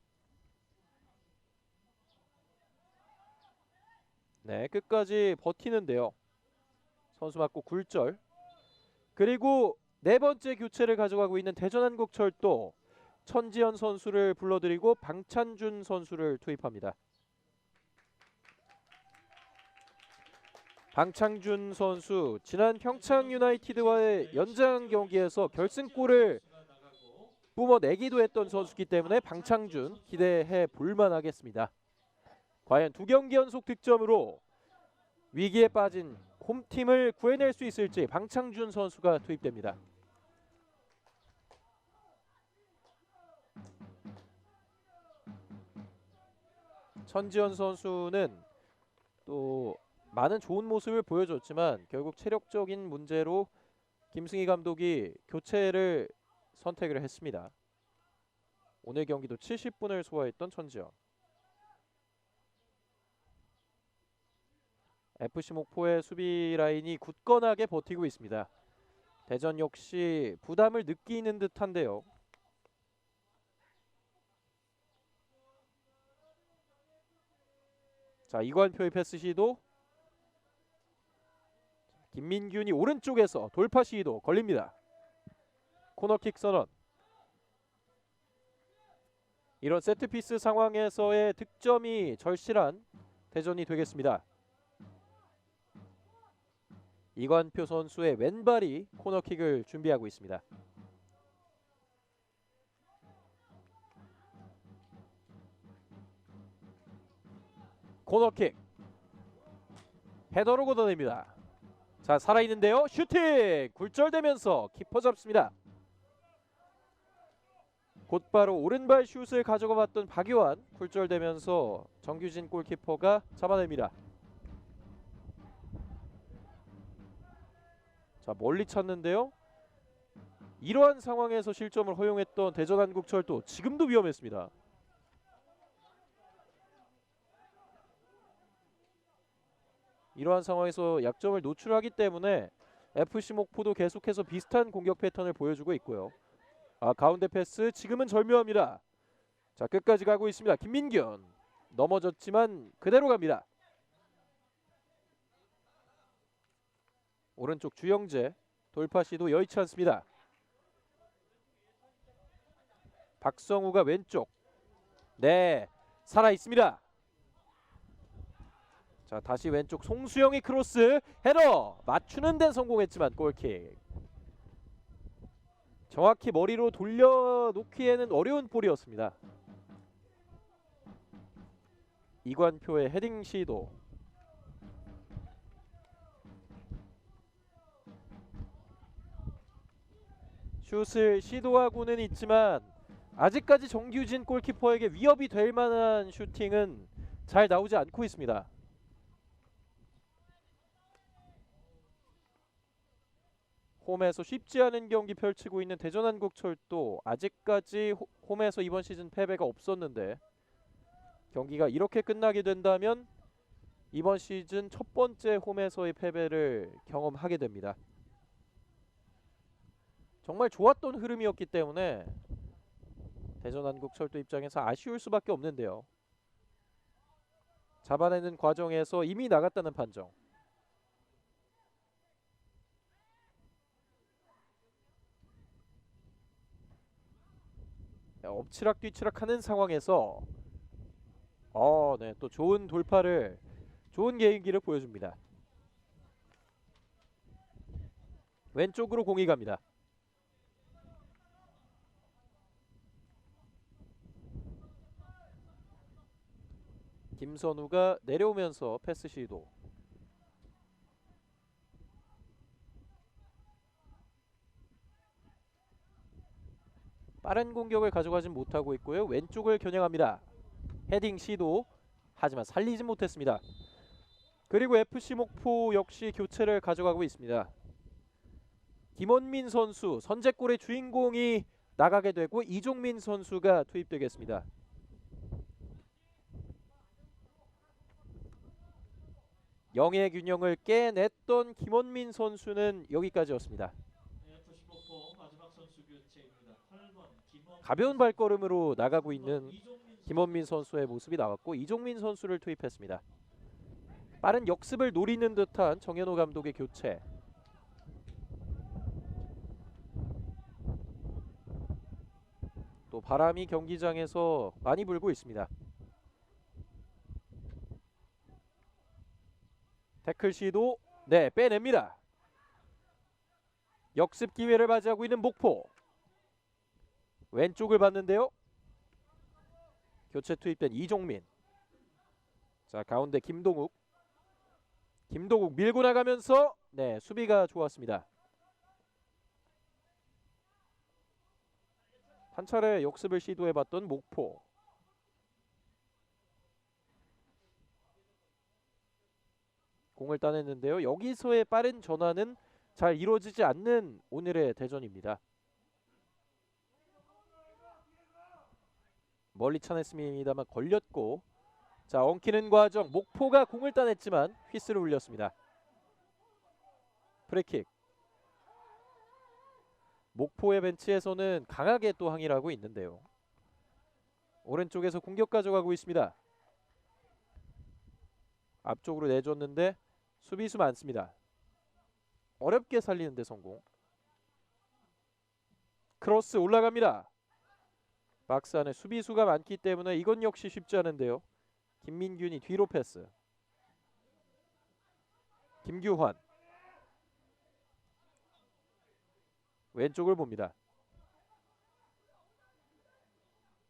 네, 끝까지 버티는데요. 선수 맞고 굴절. 그리고 네 번째 교체를 가져가고 있는 대전한국철도 천지현 선수를 불러들이고 방찬준 선수를 투입합니다. 방창준 선수 지난 평창 유나이티드와의 연장 경기에서 결승골을 뿜어내기도 했던 선수이기 때문에 방창준 기대해 볼만하겠습니다. 과연 두 경기 연속 득점으로 위기에 빠진 홈팀을 구해낼 수 있을지 방창준 선수가 투입됩니다. 천지현 선수는 또 많은 좋은 모습을 보여줬지만 결국 체력적인 문제로 김승희 감독이 교체를 선택을 했습니다. 오늘 경기도 70분을 소화했던 천지현. FC 목포의 수비 라인이 굳건하게 버티고 있습니다. 대전 역시 부담을 느끼는 듯한데요. 자, 이관표의 패스 시도. 김민균이 오른쪽에서 돌파 시도 걸립니다. 코너킥 선언. 이런 세트피스 상황에서의 득점이 절실한 대전이 되겠습니다. 이관표 선수의 왼발이 코너킥을 준비하고 있습니다. 코너킥. 헤더로 걷어냅니다. 자, 살아있는데요. 슈팅! 굴절되면서 키퍼 잡습니다. 곧바로 오른발 슛을 가져가 봤던 박요한 굴절되면서 정규진 골키퍼가 잡아냅니다. 자, 멀리 찼는데요. 이러한 상황에서 실점을 허용했던 대전한국철도 지금도 위험했습니다. 이러한 상황에서 약점을 노출하기 때문에 FC 목포도 계속해서 비슷한 공격 패턴을 보여주고 있고요. 가운데 패스 지금은 절묘합니다. 자, 끝까지 가고 있습니다. 김민균 넘어졌지만 그대로 갑니다. 오른쪽 주영재 돌파 시도 여의치 않습니다. 박성우가 왼쪽. 네, 살아 있습니다. 자, 다시 왼쪽 송수영이 크로스 헤더 맞추는 데 성공했지만 골킥. 정확히 머리로 돌려놓기에는 어려운 볼이었습니다. 이관표의 헤딩 시도. 슛을 시도하고는 있지만 아직까지 정규진 골키퍼에게 위협이 될 만한 슈팅은 잘 나오지 않고 있습니다. 홈에서 쉽지 않은 경기 펼치고 있는 대전한국철도 아직까지 홈에서 이번 시즌 패배가 없었는데 경기가 이렇게 끝나게 된다면 이번 시즌 첫 번째 홈에서의 패배를 경험하게 됩니다. 정말 좋았던 흐름이었기 때문에 대전한국철도 입장에서 아쉬울 수밖에 없는데요. 잡아내는 과정에서 이미 나갔다는 판정. 엎치락뒤치락 하는 상황에서 네, 또 좋은 돌파를, 좋은 개인기를 보여줍니다. 왼쪽으로 공이 갑니다. 김선우가 내려오면서 패스 시도. 빠른 공격을 가져가진 못하고 있고요. 왼쪽을 겨냥합니다. 헤딩 시도. 하지만 살리진 못했습니다. 그리고 FC 목포 역시 교체를 가져가고 있습니다. 김원민 선수, 선제골의 주인공이 나가게 되고 이종민 선수가 투입되겠습니다. 영의 균형을 깨냈던 김원민 선수는 여기까지였습니다. 가벼운 발걸음으로 나가고 있는 김원민 선수의 모습이 나왔고 이종민 선수를 투입했습니다. 빠른 역습을 노리는 듯한 정현호 감독의 교체. 또 바람이 경기장에서 많이 불고 있습니다. 태클 시도. 네, 빼냅니다. 역습 기회를 맞이하고 있는 목포. 왼쪽을 봤는데요. 교체 투입된 이종민. 자, 가운데 김동욱. 김동욱 밀고 나가면서 네, 수비가 좋았습니다. 한 차례 역습을 시도해봤던 목포. 공을 따냈는데요. 여기서의 빠른 전환은 잘 이루어지지 않는 오늘의 대전입니다. 멀리 차냈습니다만 걸렸고, 자, 엉키는 과정. 목포가 공을 따냈지만 휘스를 울렸습니다. 프리킥. 목포의 벤치에서는 강하게 또 항의를 하고 있는데요. 오른쪽에서 공격 가져가고 있습니다. 앞쪽으로 내줬는데 수비수 많습니다. 어렵게 살리는데 성공. 크로스 올라갑니다. 박스 안에 수비수가 많기 때문에 이건 역시 쉽지 않은데요. 김민균이 뒤로 패스. 김규환. 왼쪽을 봅니다.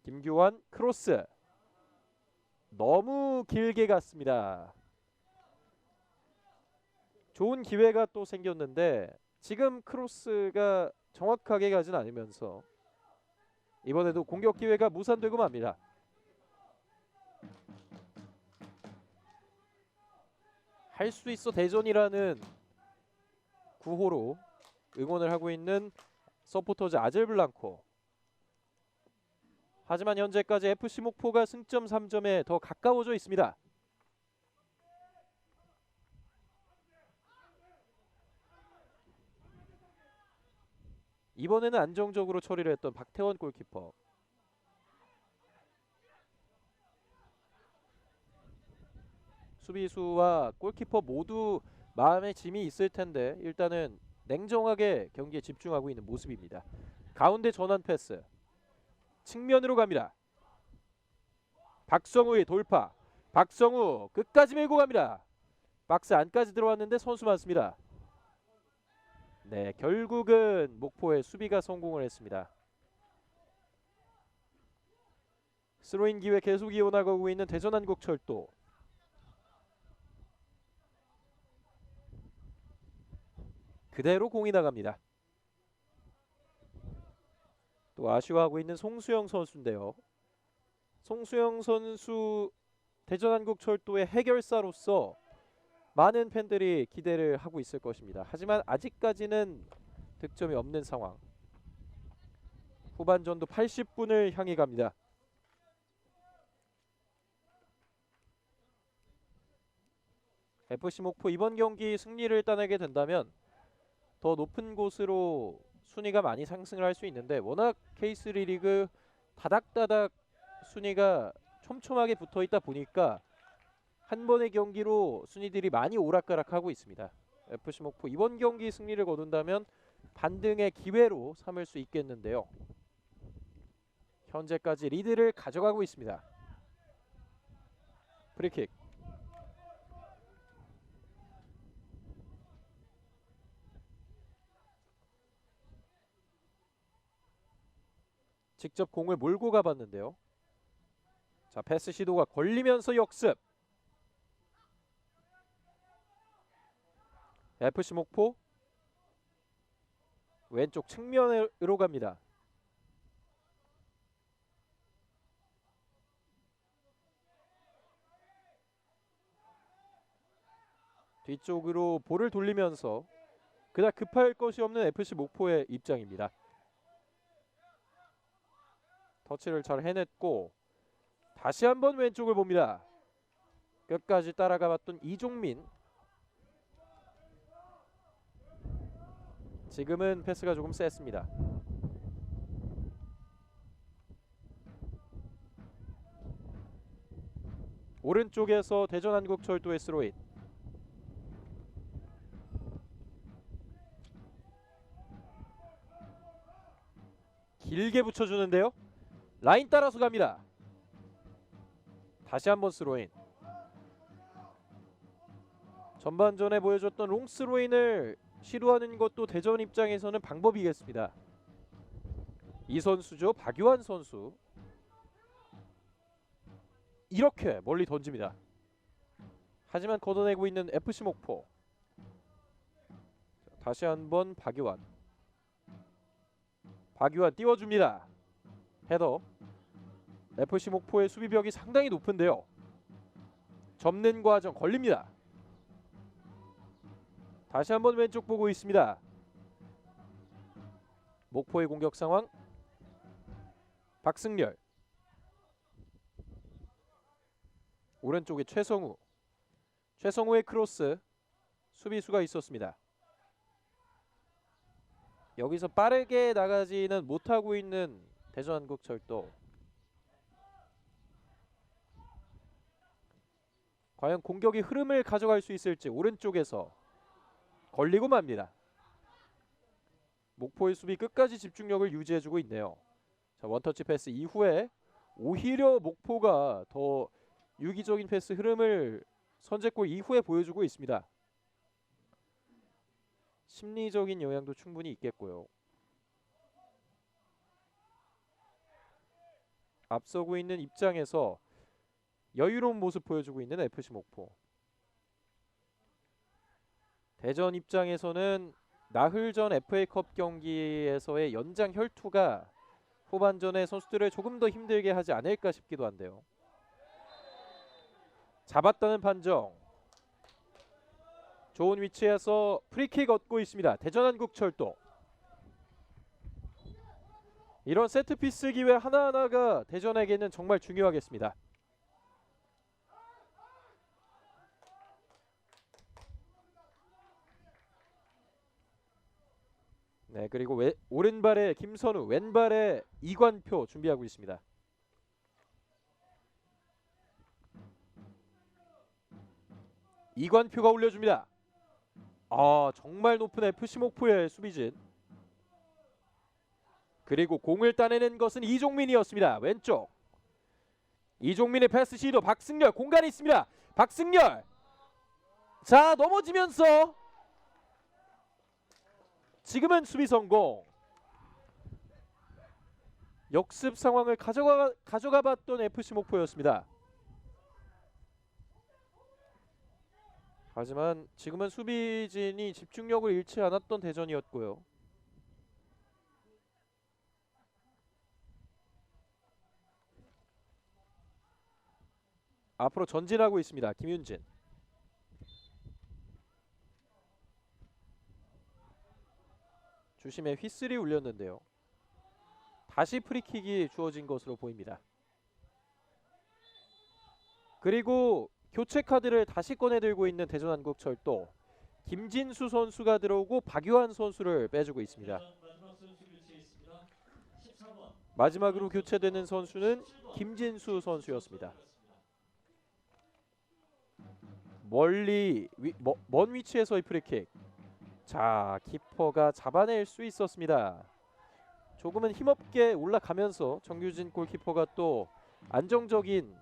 김규환 크로스. 너무 길게 갔습니다. 좋은 기회가 또 생겼는데 지금 크로스가 정확하게 가진 않으면서 이번에도 공격 기회가 무산되고 맙니다. 할 수 있어 대전이라는 구호로 응원을 하고 있는 서포터즈 아젤블랑코. 하지만 현재까지 FC 목포가 승점 3점에 더 가까워져 있습니다. 이번에는 안정적으로 처리를 했던 박태원 골키퍼. 수비수와 골키퍼 모두 마음의 짐이 있을 텐데 일단은 냉정하게 경기에 집중하고 있는 모습입니다. 가운데 전환 패스. 측면으로 갑니다. 박성우의 돌파. 박성우 끝까지 밀고 갑니다. 박스 안까지 들어왔는데 선수 많습니다. 네, 결국은 목포의 수비가 성공을 했습니다. 스로인 기회 계속 이어나가고 있는 대전한국철도. 그대로 공이 나갑니다. 또 아쉬워하고 있는 송수영 선수인데요. 송수영 선수 대전한국철도의 해결사로서 많은 팬들이 기대를 하고 있을 것입니다. 하지만 아직까지는 득점이 없는 상황. 후반전도 80분을 향해 갑니다. FC 목포 이번 경기 승리를 따내게 된다면 더 높은 곳으로 순위가 많이 상승을 할 수 있는데 워낙 K3 리그 다닥다닥 순위가 촘촘하게 붙어있다 보니까 한 번의 경기로 순위들이 많이 오락가락하고 있습니다. FC 목포 이번 경기 승리를 거둔다면 반등의 기회로 삼을 수 있겠는데요. 현재까지 리드를 가져가고 있습니다. 프리킥. 직접 공을 몰고 가봤는데요. 자, 패스 시도가 걸리면서 역습. FC 목포 왼쪽 측면으로 갑니다. 뒤쪽으로 볼을 돌리면서 그닥 급할 것이 없는 FC 목포의 입장입니다. 터치를 잘 해냈고 다시 한번 왼쪽을 봅니다. 끝까지 따라가봤던 이종민. 지금은 패스가 조금 셌습니다. 오른쪽에서 대전한국철도의 스로인. 길게 붙여주는데요. 라인 따라서 갑니다. 다시 한번 스로인. 전반전에 보여줬던 롱스로인을 시도하는 것도 대전 입장에서는 방법이겠습니다. 이 선수죠. 박유한 선수. 이렇게 멀리 던집니다. 하지만 걷어내고 있는 FC 목포. 다시 한번 박유한. 박유한 띄워줍니다. 헤더. FC 목포의 수비벽이 상당히 높은데요. 접는 과정 걸립니다. 다시 한번 왼쪽 보고 있습니다. 목포의 공격 상황. 박승렬. 오른쪽에 최성우. 최성우의 크로스. 수비수가 있었습니다. 여기서 빠르게 나가지는 못하고 있는 대전한국철도. 과연 공격이 흐름을 가져갈 수 있을지. 오른쪽에서 걸리고 맙니다. 목포의 수비 끝까지 집중력을 유지해주고 있네요. 자, 원터치 패스 이후에 오히려 목포가 더 유기적인 패스 흐름을 선제골 이후에 보여주고 있습니다. 심리적인 영향도 충분히 있겠고요. 앞서고 있는 입장에서 여유로운 모습 보여주고 있는 FC 목포. 대전 입장에서는 나흘 전 FA컵 경기에서의 연장 혈투가 후반전에 선수들을 조금 더 힘들게 하지 않을까 싶기도 한데요. 잡았다는 판정. 좋은 위치에서 프리킥 얻고 있습니다. 대전한국철도. 이런 세트피스 기회 하나하나가 대전에게는 정말 중요하겠습니다. 네, 그리고 오른발에 김선우, 왼발에 이관표 준비하고 있습니다. 이관표가 올려줍니다. 정말 높은 FC 목포의 수비진. 그리고 공을 따내는 것은 이종민이었습니다. 왼쪽. 이종민의 패스 시도. 박승렬 공간이 있습니다. 박승렬. 자, 넘어지면서 지금은 수비 성공. 역습 상황을 가져가 봤던 FC 목포였습니다. 하지만 지금은 수비진이 집중력을 잃지 않았던 대전이었고요. 앞으로 전진하고 있습니다. 김윤진. 주심에 휘슬이 울렸는데요. 다시 프리킥이 주어진 것으로 보입니다. 그리고 교체 카드를 다시 꺼내 들고 있는 대전한국철도. 김진수 선수가 들어오고 박유한 선수를 빼주고 있습니다. 마지막으로 교체되는 선수는 김진수 선수였습니다. 먼 위치에서의 프리킥. 자, 키퍼가 잡아낼 수 있었습니다. 조금은 힘없게 올라가면서 정규진 골키퍼가 또 안정적인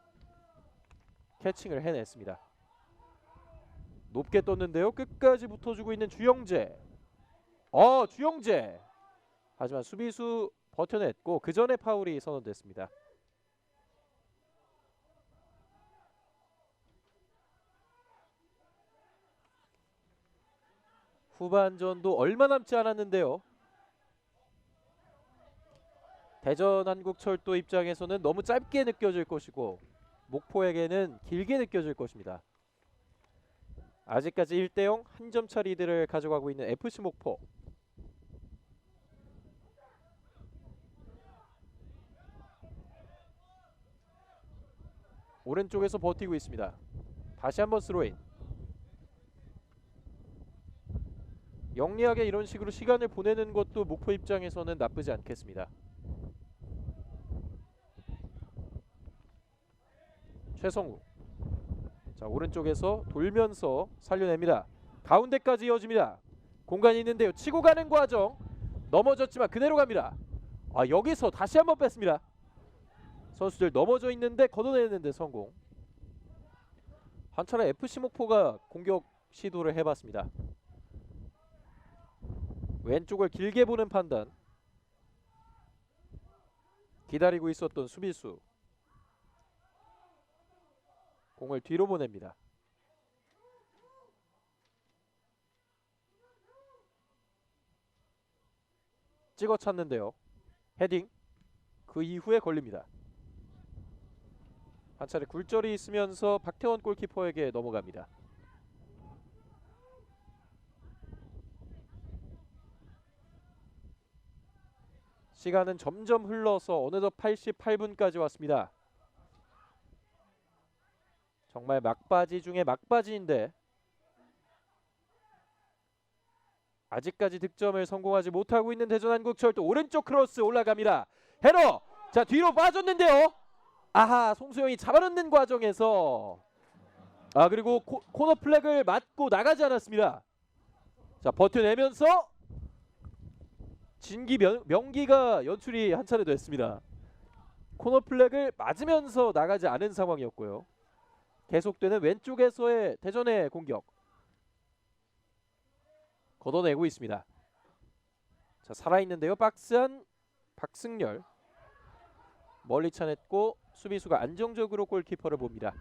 캐칭을 해냈습니다. 높게 떴는데요. 끝까지 붙어주고 있는 주영재. 주영재. 하지만 수비수 버텨냈고 그 전에 파울이 선언됐습니다. 후반전도 얼마 남지 않았는데요. 대전한국철도 입장에서는 너무 짧게 느껴질 것이고 목포에게는 길게 느껴질 것입니다. 아직까지 1대0 한 점차 리드를 가져가고 있는 FC 목포. 오른쪽에서 버티고 있습니다. 다시 한번 스로인. 영리하게 이런 식으로 시간을 보내는 것도 목포 입장에서는 나쁘지 않겠습니다. 최성우. 자, 오른쪽에서 돌면서 살려냅니다. 가운데까지 이어집니다. 공간이 있는데요. 치고 가는 과정. 넘어졌지만 그대로 갑니다. 여기서 다시 한번 뺐습니다. 선수들 넘어져 있는데 걷어내는데 성공. 한 차례 FC 목포가 공격 시도를 해봤습니다. 왼쪽을 길게 보는 판단. 기다리고 있었던 수비수. 공을 뒤로 보냅니다. 찍어 찼는데요. 헤딩. 그 이후에 걸립니다. 한 차례 굴절이 있으면서 박태원 골키퍼에게 넘어갑니다. 시간은 점점 흘러서 어느덧 88분까지 왔습니다. 정말 막바지 중에 막바지인데 아직까지 득점을 성공하지 못하고 있는 대전한국철도. 오른쪽 크로스 올라갑니다. 헤더. 자, 뒤로 빠졌는데요. 송수영이 잡아넣는 과정에서 그리고 코너 플렉을 맞고 나가지 않았습니다. 자, 버텨내면서 진기 명기가 연출이 한 차례 됐습니다. 코너 플렉을 맞으면서 나가지 않은 상황이었고요. 계속되는 왼쪽에서의 대전의 공격. 걷어내고 있습니다. 자, 살아있는데요. 박스한 박승열. 멀리 차냈고 수비수가 안정적으로 골키퍼를 봅니다.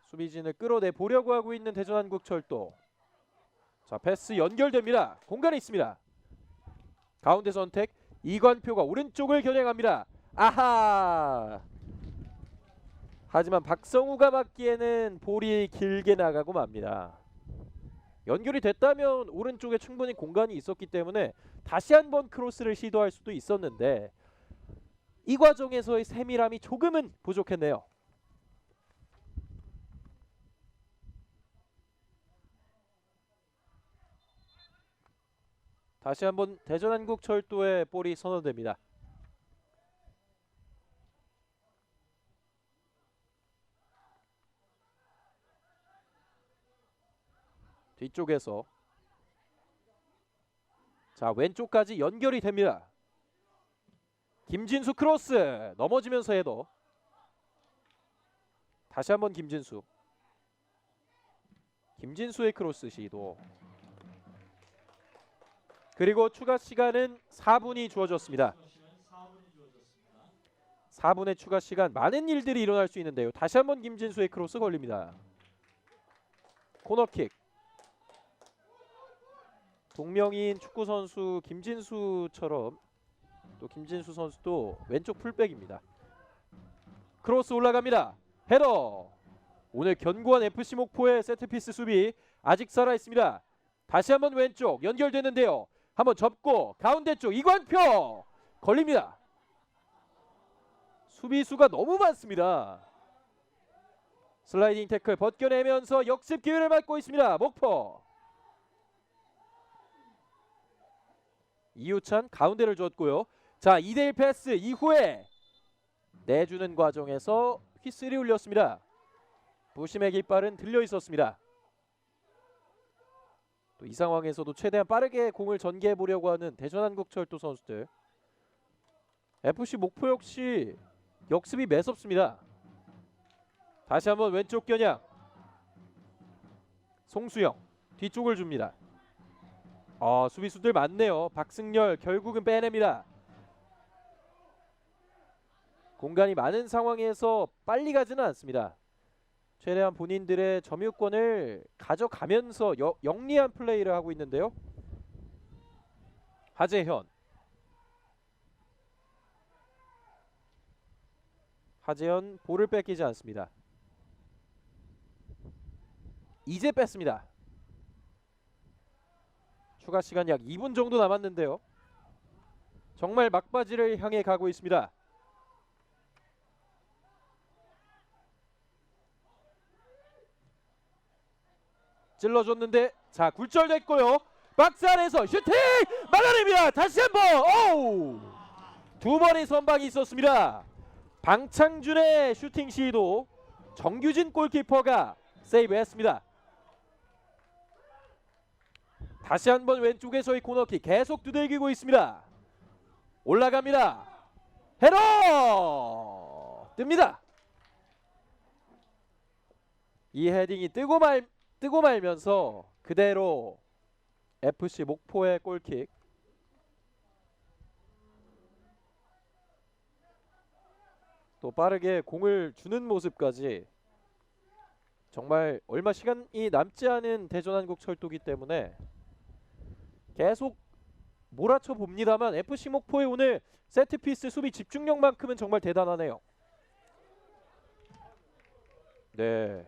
수비진을 끌어내 보려고 하고 있는 대전한국철도. 자, 패스 연결됩니다. 공간이 있습니다. 가운데 선택. 이관표가 오른쪽을 겨냥합니다. 하지만 박성우가 맞기에는 볼이 길게 나가고 맙니다. 연결이 됐다면 오른쪽에 충분히 공간이 있었기 때문에 다시 한번 크로스를 시도할 수도 있었는데 이 과정에서의 세밀함이 조금은 부족했네요. 다시 한번 대전한국철도의 볼이 선언됩니다. 뒤쪽에서 자, 왼쪽까지 연결이 됩니다. 김진수 크로스 넘어지면서 헤더. 다시 한번 김진수의 크로스 시도. 그리고 추가 시간은 4분이 주어졌습니다. 4분의 추가 시간, 많은 일들이 일어날 수 있는데요. 다시 한번 김진수의 크로스 걸립니다. 코너킥. 동명이인 축구 선수 김진수처럼 또 김진수 선수도 왼쪽 풀백입니다. 크로스 올라갑니다. 헤더. 오늘 견고한 FC 목포의 세트피스 수비 아직 살아 있습니다. 다시 한번 왼쪽 연결되는데요. 한번 접고 가운데 쪽 이관표 걸립니다. 수비수가 너무 많습니다. 슬라이딩 태클 벗겨내면서 역습 기회를 맞고 있습니다. 목포. 이우찬 가운데를 줬고요. 자, 2대1 패스 이후에 내주는 과정에서 휘슬이 울렸습니다. 부심의 깃발은 들려 있었습니다. 또 이 상황에서도 최대한 빠르게 공을 전개해 보려고 하는 대전한국철도 선수들. FC 목포 역시 역습이 매섭습니다. 다시 한번 왼쪽 겨냥. 송수영 뒤쪽을 줍니다. 수비수들 많네요. 박승열 결국은 빼냅니다. 공간이 많은 상황에서 빨리 가지는 않습니다. 최대한 본인들의 점유권을 가져가면서 영리한 플레이를 하고 있는데요. 하재현 볼을 뺏기지 않습니다. 이제 뺐습니다. 추가 시간 약 2분 정도 남았는데요. 정말 막바지를 향해 가고 있습니다. 찔러줬는데 자 굴절됐고요. 박스 안에서 슈팅 막아냅니다. 다시 한번 두 번의 선방이 있었습니다. 방창준의 슈팅 시도 정규진 골키퍼가 세이브했습니다. 다시 한번 왼쪽에서의 코너킥 계속 두들기고 있습니다. 올라갑니다. 헤더 뜹니다. 이 헤딩이 뜨고 말면서 그대로 FC 목포의 골킥. 또 빠르게 공을 주는 모습까지. 정말 얼마 시간이 남지 않은 대전한국철도기 때문에 계속 몰아쳐 봅니다만 FC 목포의 오늘 세트피스 수비 집중력만큼은 정말 대단하네요. 네,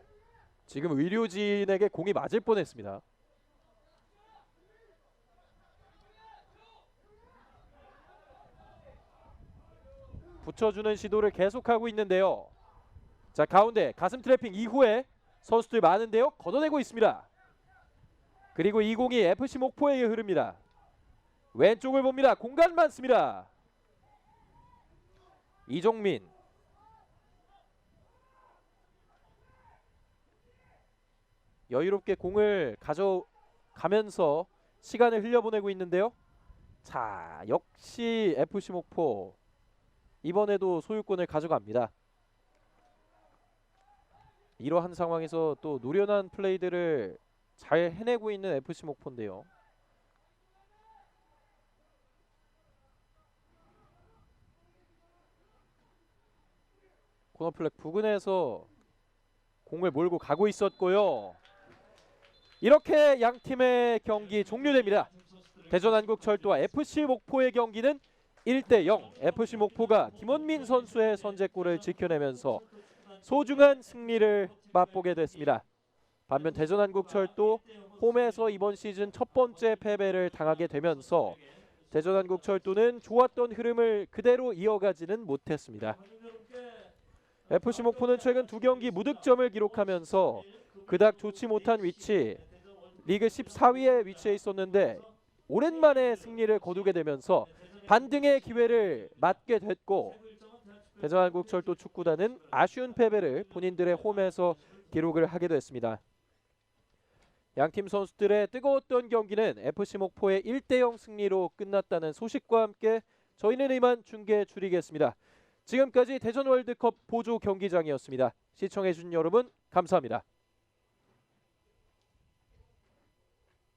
지금 의료진에게 공이 맞을 뻔했습니다. 붙여주는 시도를 계속하고 있는데요. 자, 가운데 가슴 트래핑 이후에 선수들 많은데요. 걷어내고 있습니다. 그리고 이 공이 FC 목포에게 흐릅니다. 왼쪽을 봅니다. 공간 많습니다. 이종민 여유롭게 공을 가져가면서 시간을 흘려보내고 있는데요. 자, 역시 FC 목포 이번에도 소유권을 가져갑니다. 이러한 상황에서 또 노련한 플레이들을 잘 해내고 있는 FC 목포인데요. 코너플렉 부근에서 공을 몰고 가고 있었고요. 이렇게 양 팀의 경기 종료됩니다. 대전한국철도와 FC 목포의 경기는 1대0. FC 목포가 김원민 선수의 선제골을 지켜내면서 소중한 승리를 맛보게 됐습니다. 반면 대전한국철도 홈에서 이번 시즌 첫 번째 패배를 당하게 되면서 대전한국철도는 좋았던 흐름을 그대로 이어가지는 못했습니다. FC 목포는 최근 2경기 무득점을 기록하면서 그닥 좋지 못한 위치, 리그 14위에 위치해 있었는데 오랜만에 승리를 거두게 되면서 반등의 기회를 맞게 됐고, 대전한국철도 축구단은 아쉬운 패배를 본인들의 홈에서 기록을 하게 됐습니다. 양팀 선수들의 뜨거웠던 경기는 FC 목포의 1대0 승리로 끝났다는 소식과 함께 저희는 이만 중계 줄이겠습니다. 지금까지 대전 월드컵 보조 경기장이었습니다. 시청해주신 여러분 감사합니다.